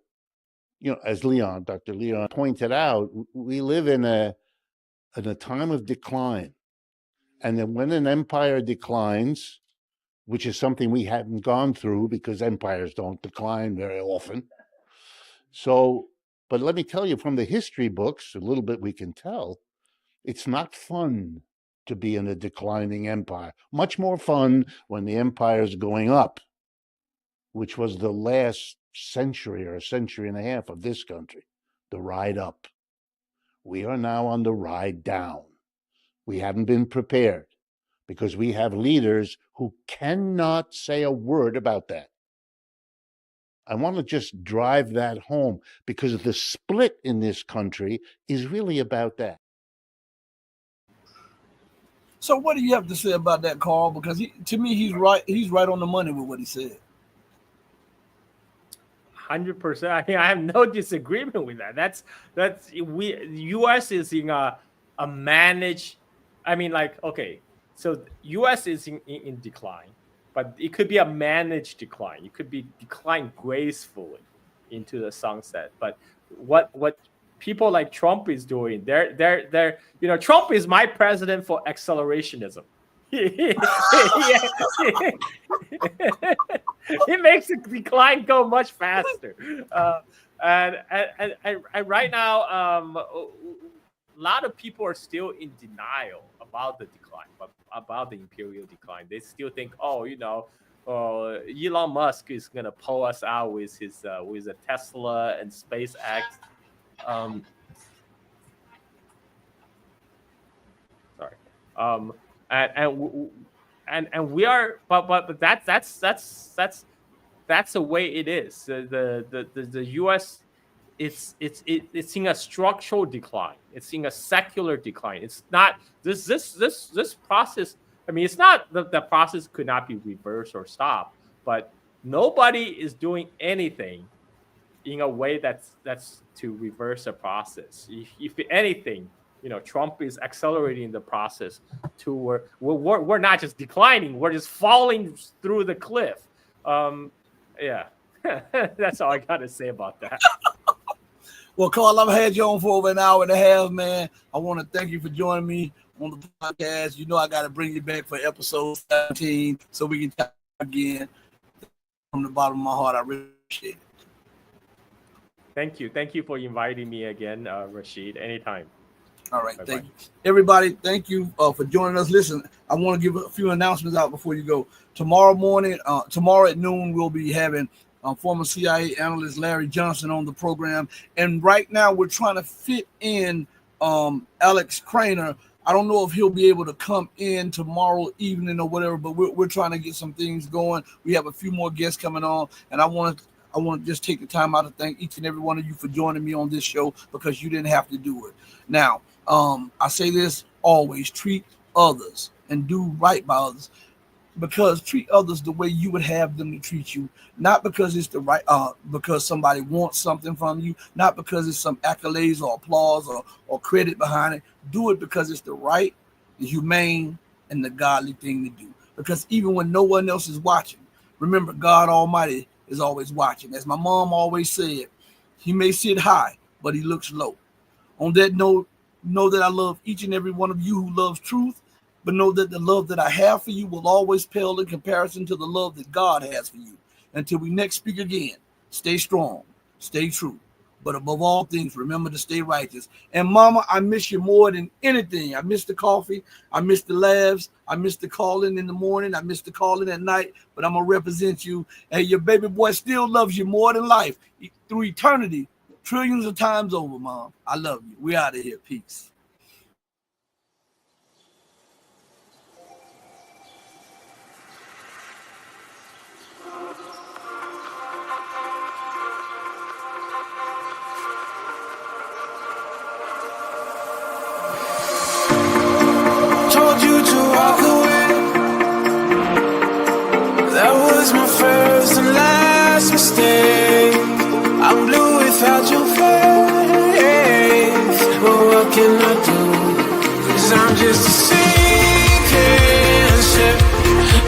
Leon pointed out, we live in a time of decline. And then when an empire declines, which is something we haven't gone through because empires don't decline very often. But let me tell you, from the history books, a little bit we can tell, it's not fun to be in a declining empire. Much more fun when the empire is going up, which was the last century or a century and a half of this country, the ride up. We are now on the ride down. We haven't been prepared because we have leaders who cannot say a word about that. I want to just drive that home, because the split in this country is really about that. So what do you have to say about that, Carl? Because to me, he's right. He's right on the money with what he said. 100%. I mean, I have no disagreement with that. U.S. is in a managed. I mean, okay, so U.S. is in decline, but it could be a managed decline. It could be decline gracefully into the sunset. But what people like Trump is doing, they're Trump is my president for accelerationism. He makes the decline go much faster. And right now, a lot of people are still in denial about the decline, about the imperial decline. They still think, Elon Musk is gonna pull us out with his with a Tesla and SpaceX. And we are, but that's the way it is. The U.S. it's seeing a structural decline. It's seeing a secular decline. It's not this process. I mean, it's not the process could not be reversed or stopped, but nobody is doing anything in a way that's to reverse the process. If anything, Trump is accelerating the process to where we're not just declining, we're just falling through the cliff. Yeah, that's all I got to say about that. Well, Carl, I've had you on for over an hour and a half, man. I want to thank you for joining me on the podcast. You know I got to bring you back for episode 17 so we can talk again. From the bottom of my heart, I really appreciate it. Thank you for inviting me again, Rashid. Anytime. All right, Bye-bye. thank you. Everybody, thank you for joining us. Listen, I want to give a few announcements out before you go. Tomorrow at noon, we'll be having former CIA analyst Larry Johnson on the program. And right now, we're trying to fit in Alex Craner. I don't know if he'll be able to come in tomorrow evening or whatever, but we're trying to get some things going. We have a few more guests coming on, and I want to just take the time out to thank each and every one of you for joining me on this show, because you didn't have to do it. Now, I say this always: treat others and do right by others, because treat others the way you would have them to treat you, not because it's the right, because somebody wants something from you, not because it's some accolades or applause or credit behind it. Do it because it's the right, the humane, and the godly thing to do. Because even when no one else is watching, remember, God Almighty is always watching. As my mom always said, he may sit high, but he looks low. On that note, know that I love each and every one of you who loves truth, but know that the love that I have for you will always pale in comparison to the love that God has for you. Until we next speak again, stay strong, stay true, but above all things, remember to stay righteous. And Mama, I miss you more than anything. I miss the coffee. I miss the laughs. I miss the calling in the morning. I miss the calling at night, but I'm going to represent you. And your baby boy still loves you more than life through eternity. Trillions of times over, Mom. I love you. We out of here. Peace. Told you to walk away. That was my first and last mistake. I'm blue without your face. But what can I do? 'Cause I'm just a sinking ship,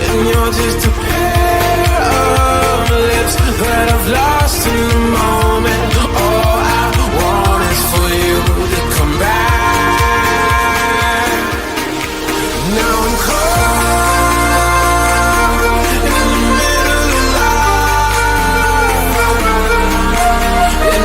and you're just a pair of lips that I've lost in the moment. All I want is for you to come back. Now I'm cold.